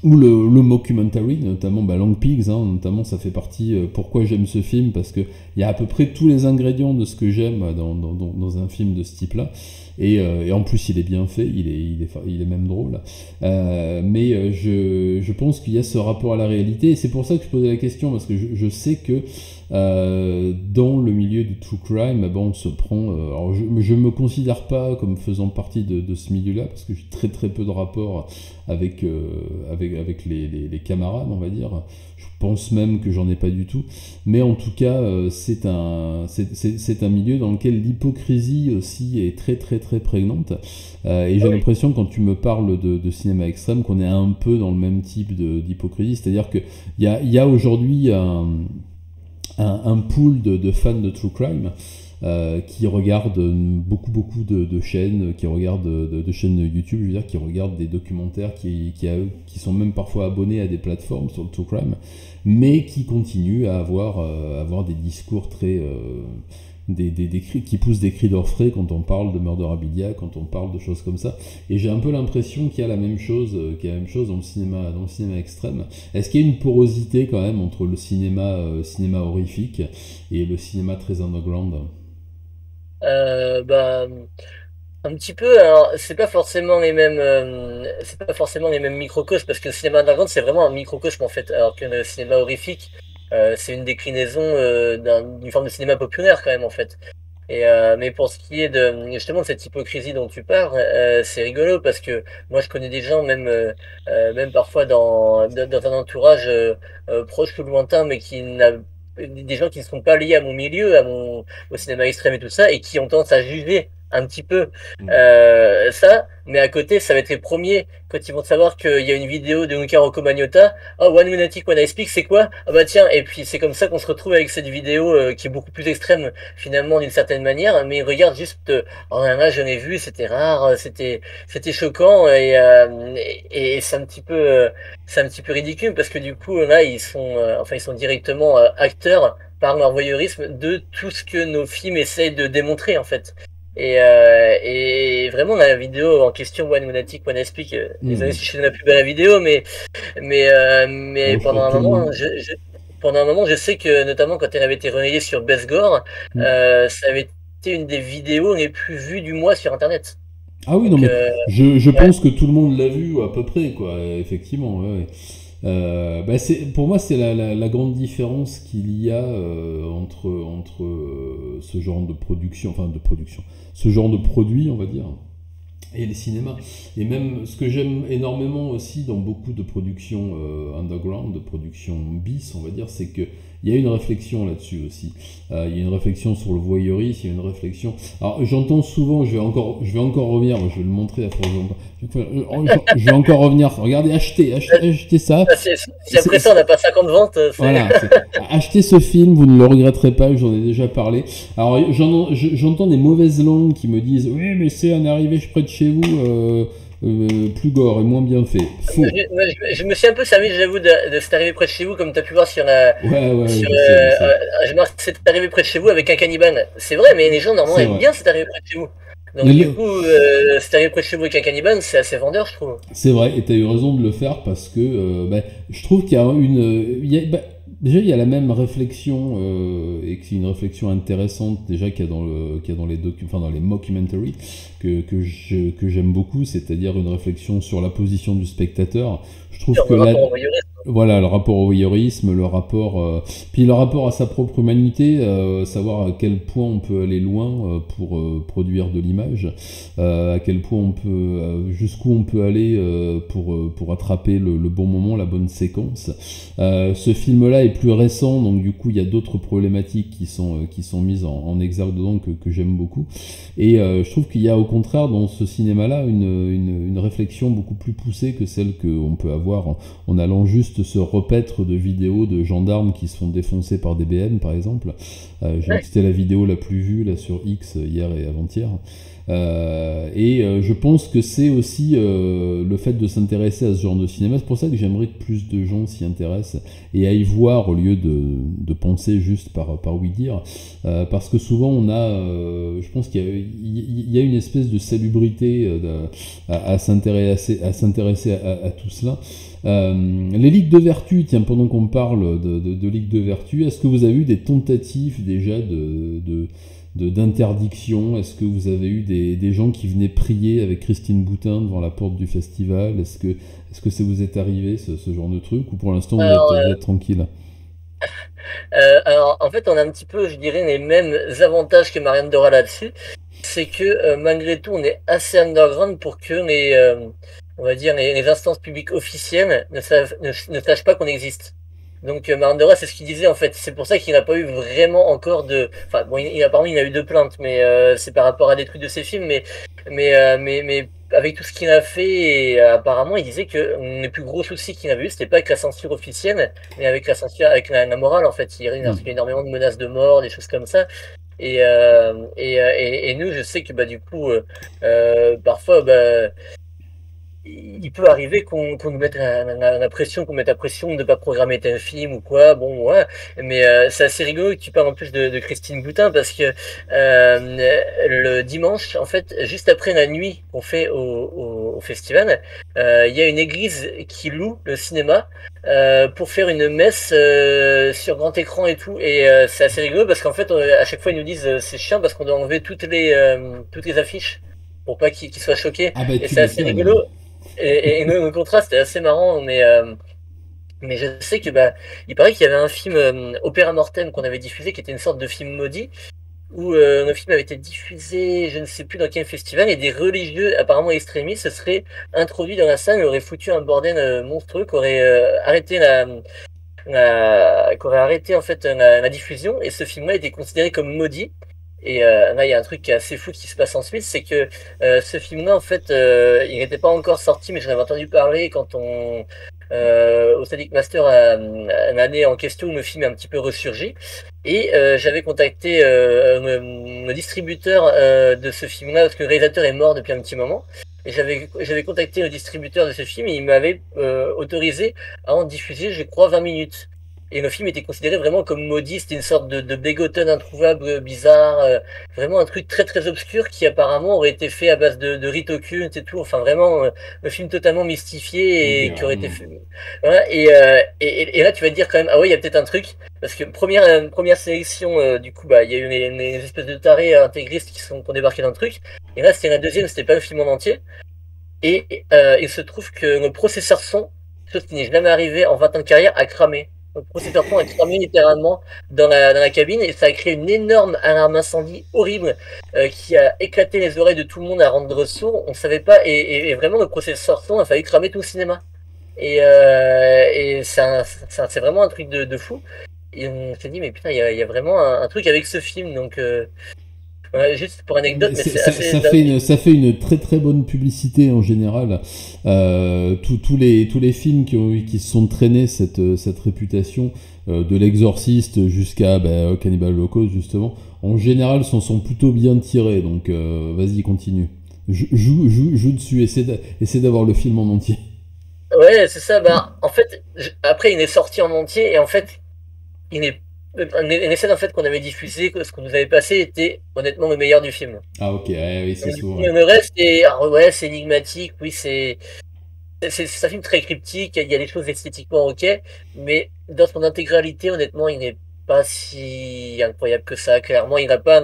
ou le mockumentary, notamment Long Pigs, hein, notamment ça fait partie. Pourquoi j'aime ce film? Parce qu'il y a à peu près tous les ingrédients de ce que j'aime dans un film de ce type-là. Et en plus, il est bien fait, il est même drôle. Mais je pense qu'il y a ce rapport à la réalité, et c'est pour ça que je posais la question, parce que je sais que dans le milieu du true crime, on se prend. Alors je me considère pas comme faisant partie de ce milieu-là, parce que j'ai très très peu de rapport avec les camarades, on va dire. Je pense même que j'en ai pas du tout. Mais en tout cas, c'est un milieu dans lequel l'hypocrisie aussi est très très très prégnante. Et j'ai l'impression, quand tu me parles de cinéma extrême, qu'on est un peu dans le même type d'hypocrisie. C'est-à-dire qu'il y a aujourd'hui un pool de fans de True Crime qui regardent beaucoup de chaînes, qui regardent de chaînes YouTube, je veux dire, qui regardent des documentaires, qui sont même parfois abonnés à des plateformes sur le True Crime, mais qui continuent à avoir des discours très... des cris, qui poussent des cris d'orfraie quand on parle de Murderabilia, quand on parle de choses comme ça. Et j'ai un peu l'impression qu'il y a la même chose dans le cinéma extrême. Est-ce qu'il y a une porosité quand même entre le cinéma horrifique et le cinéma très underground? Bah, un petit peu. Alors, c'est pas forcément les mêmes microcosmes parce que le cinéma underground c'est vraiment un microcosme en fait, alors que le cinéma horrifique c'est une déclinaison d'une forme de cinéma populaire quand même en fait. Mais pour ce qui est justement de cette hypocrisie dont tu parles, c'est rigolo parce que moi je connais des gens, même parfois dans un entourage proche ou lointain, mais des gens qui ne sont pas liés à mon milieu, au cinéma extrême et tout ça, et qui ont tendance à juger un petit peu ça, mais à côté, ça va être les premiers quand ils vont savoir qu'il y a une vidéo de Luca Rocco Magnotta. Oh, One Lunatic, One I Speak, c'est quoi? Ah bah tiens, et puis c'est comme ça qu'on se retrouve avec cette vidéo qui est beaucoup plus extrême finalement d'une certaine manière, mais regarde juste, oh là là, j'en ai vu, c'était rare, c'était choquant et c'est un petit peu ridicule parce que du coup là ils sont directement acteurs par leur voyeurisme de tout ce que nos films essayent de démontrer en fait. Et vraiment la vidéo en question One Lunatic One I Speak, désolé si je fais la pub à la vidéo, mais Bon, je crois que tout le monde... pendant un moment, je sais que notamment quand elle avait été relayée sur Best Gore, ça avait été une des vidéos les plus vues du mois sur Internet. Ah oui, non, Donc, mais je ouais, pense que tout le monde l'a vu, ou à peu près, quoi, effectivement. Ouais, ouais. Pour moi, c'est la grande différence qu'il y a entre ce genre de production, ce genre de produit, on va dire, et les cinémas. Et même ce que j'aime énormément aussi dans beaucoup de productions underground, de productions bis, on va dire, c'est que il y a une réflexion là-dessus aussi. Il y a une réflexion sur le voyeurisme, il y a une réflexion. Alors j'entends souvent, je vais encore revenir, je vais le montrer après. Je vais encore revenir. Regardez, achetez ça. si après ça on n'a pas 50 ventes, Voilà, achetez ce film, vous ne le regretterez pas, j'en ai déjà parlé. Alors j'entends des mauvaises langues qui me disent oui mais c'est un arrivé près de chez vous plus gore et moins bien fait. Faux. Je me suis un peu servi, j'avoue, de C'est arrivé près de chez vous, comme tu as pu voir sur Ouais, sur, je sais. je marque C'est arrivé près de chez vous avec un cannibale. C'est vrai, mais les gens normalement C'est aiment vrai. bien C'est arrivé près de chez vous. Donc du coup, C'est arrivé près de chez vous avec un cannibale, c'est assez vendeur, je trouve. C'est vrai, et tu as eu raison de le faire parce que je trouve qu'il y a déjà, il y a la même réflexion, et que c'est une réflexion intéressante déjà qu'il y a dans dans les mockumentaries que j'aime beaucoup, c'est-à-dire une réflexion sur la position du spectateur. Je trouve Sur que le là, rapport au voyeurisme. voilà, le rapport au voyeurisme, puis le rapport à sa propre humanité, savoir à quel point on peut aller loin pour produire de l'image, à quel point jusqu'où on peut aller pour attraper le bon moment, la bonne séquence. Ce film-là est plus récent, donc du coup il y a d'autres problématiques qui sont mises en exergue dedans que j'aime beaucoup. Et je trouve qu'il y a au contraire dans ce cinéma-là une réflexion beaucoup plus poussée que celle qu'on peut avoir en allant juste se repaître de vidéos de gendarmes qui se font défoncer par des BM par exemple. J'ai vu que c'était la vidéo la plus vue là sur X hier et avant-hier. Je pense que c'est aussi le fait de s'intéresser à ce genre de cinéma. C'est pour ça que j'aimerais que plus de gens s'y intéressent et aillent voir au lieu de penser juste par oui dire. Parce que souvent on a, je pense qu'il y a une espèce de salubrité à s'intéresser à tout cela. Les ligues de vertu, tiens, pendant qu'on parle de ligues de vertu, est-ce que vous avez eu des tentatives déjà d'interdiction? Est-ce que vous avez eu des gens qui venaient prier avec Christine Boutin devant la porte du festival? Est-ce que ça vous est arrivé, ce genre de truc? Ou pour l'instant Alors, vous êtes tranquille? alors, en fait, on a un petit peu, je dirais, les mêmes avantages que Marianne Dora là-dessus. C'est que malgré tout, on est assez underground pour que on va dire, les instances publiques officielles ne sachent pas qu'on existe. Donc Marandora, c'est ce qu'il disait en fait. C'est pour ça qu'il n'a pas eu vraiment encore de. Enfin bon, apparemment il a eu 2 plaintes, mais c'est par rapport à des trucs de ses films. Mais avec tout ce qu'il a fait, et, apparemment il disait que le plus gros souci qu'il avait eu, c'était pas avec la censure officielle, mais avec la censure, avec la morale en fait. Il a reçu énormément de menaces de mort, des choses comme ça. Et nous, je sais que bah du coup, parfois, bah il peut arriver qu'on nous mette la pression, qu'on mette la pression de ne pas programmer tel film ou quoi. Bon, ouais. Mais c'est assez rigolo que tu parles en plus de Christine Boutin parce que le dimanche, en fait, juste après la nuit qu'on fait au festival, il y a une église qui loue le cinéma pour faire une messe sur grand écran et tout. Et c'est assez rigolo parce qu'en fait, à chaque fois, ils nous disent c'est chiant parce qu'on doit enlever toutes les affiches pour pas qu'ils soient choqués. Ah bah Et tu c'est assez m'étonnes. rigolo. Et le contraste est assez marrant, mais je sais que bah, il paraît qu'il y avait un film Opéra Mortem qu'on avait diffusé, qui était une sorte de film maudit, où le film avait été diffusé, je ne sais plus dans quel festival, et des religieux apparemment extrémistes se seraient introduits dans la salle, et auraient foutu un bordel monstrueux, qui aurait arrêté qu'aurait arrêté en fait la diffusion, et ce film-là était considéré comme maudit. Et là, il y a un truc qui est assez fou qui se passe ensuite, c'est que ce film-là, en fait, il n'était pas encore sorti, mais j'en avais entendu parler quand au Sadic Master, l'année en question où le film est un petit peu ressurgi. Et j'avais contacté le distributeur de ce film-là, parce que le réalisateur est mort depuis un petit moment. Et j'avais contacté le distributeur de ce film et il m'avait autorisé à en diffuser, je crois, 20 minutes. Et le film était considéré vraiment comme maudit, c'était une sorte de Bégotun introuvable, bizarre, vraiment un truc très très obscur qui apparemment aurait été fait à base de rites occultes et tout, enfin vraiment un film totalement mystifié et Ok, qui aurait été fait. Voilà, et là tu vas te dire quand même, ah ouais, il y a peut-être un truc, parce que première sélection, du coup, bah il y a eu les espèces de tarés intégristes qui ont débarqué dans le truc, et là c'était la deuxième, c'était pas le film en entier, et il se trouve que le processeur son, chose qui n'est jamais arrivé en 20 ans de carrière, a cramé. Le processeur son a cramé littéralement dans la cabine et ça a créé une énorme alarme incendie horrible qui a éclaté les oreilles de tout le monde à rendre sourd. On savait pas et vraiment le processeur son a failli cramer tout le cinéma. Et c'est vraiment un truc de fou. Et on s'est dit mais putain il y a vraiment un truc avec ce film donc voilà, juste pour anecdote mais c'est assez dingue. Ça fait une très très bonne publicité en général. Tous les films qui se sont traînés cette réputation, de l'exorciste jusqu'à Cannibal Holocaust justement, en général sont plutôt bien tirés. Donc vas-y, continue. Joue dessus, essaie d'avoir le film en entier. Ouais, c'est ça. Bah, en fait, après, il est sorti en entier et en fait, il est les scènes en fait qu'on avait diffusées, ce qu'on nous avait passé, était honnêtement le meilleur du film. Ah ok, oui, c'est Donc, du coup, souvent. Ouais. le reste, ouais, c'est énigmatique. Oui, c'est un film très cryptique. Il y a des choses esthétiquement ok, mais dans son intégralité, honnêtement, il n'est pas si incroyable que ça. Clairement, il n'a pas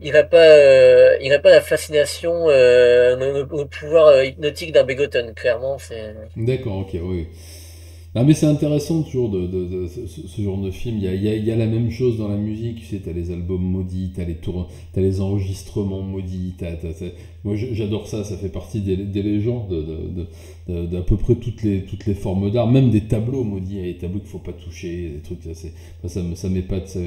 la fascination, le pouvoir hypnotique d'un Begotten. Clairement, c'est. D'accord, ok, oui. Ah, mais c'est intéressant toujours ce genre de film. Il y a la même chose dans la musique. Tu sais, t'as les albums maudits, t'as les enregistrements maudits. Moi, j'adore ça. Ça fait partie des légendes d'à peu près toutes les formes d'art, même des tableaux maudits. Il y a des tableaux qu'il faut pas toucher, des trucs. Ça m'épate, ça.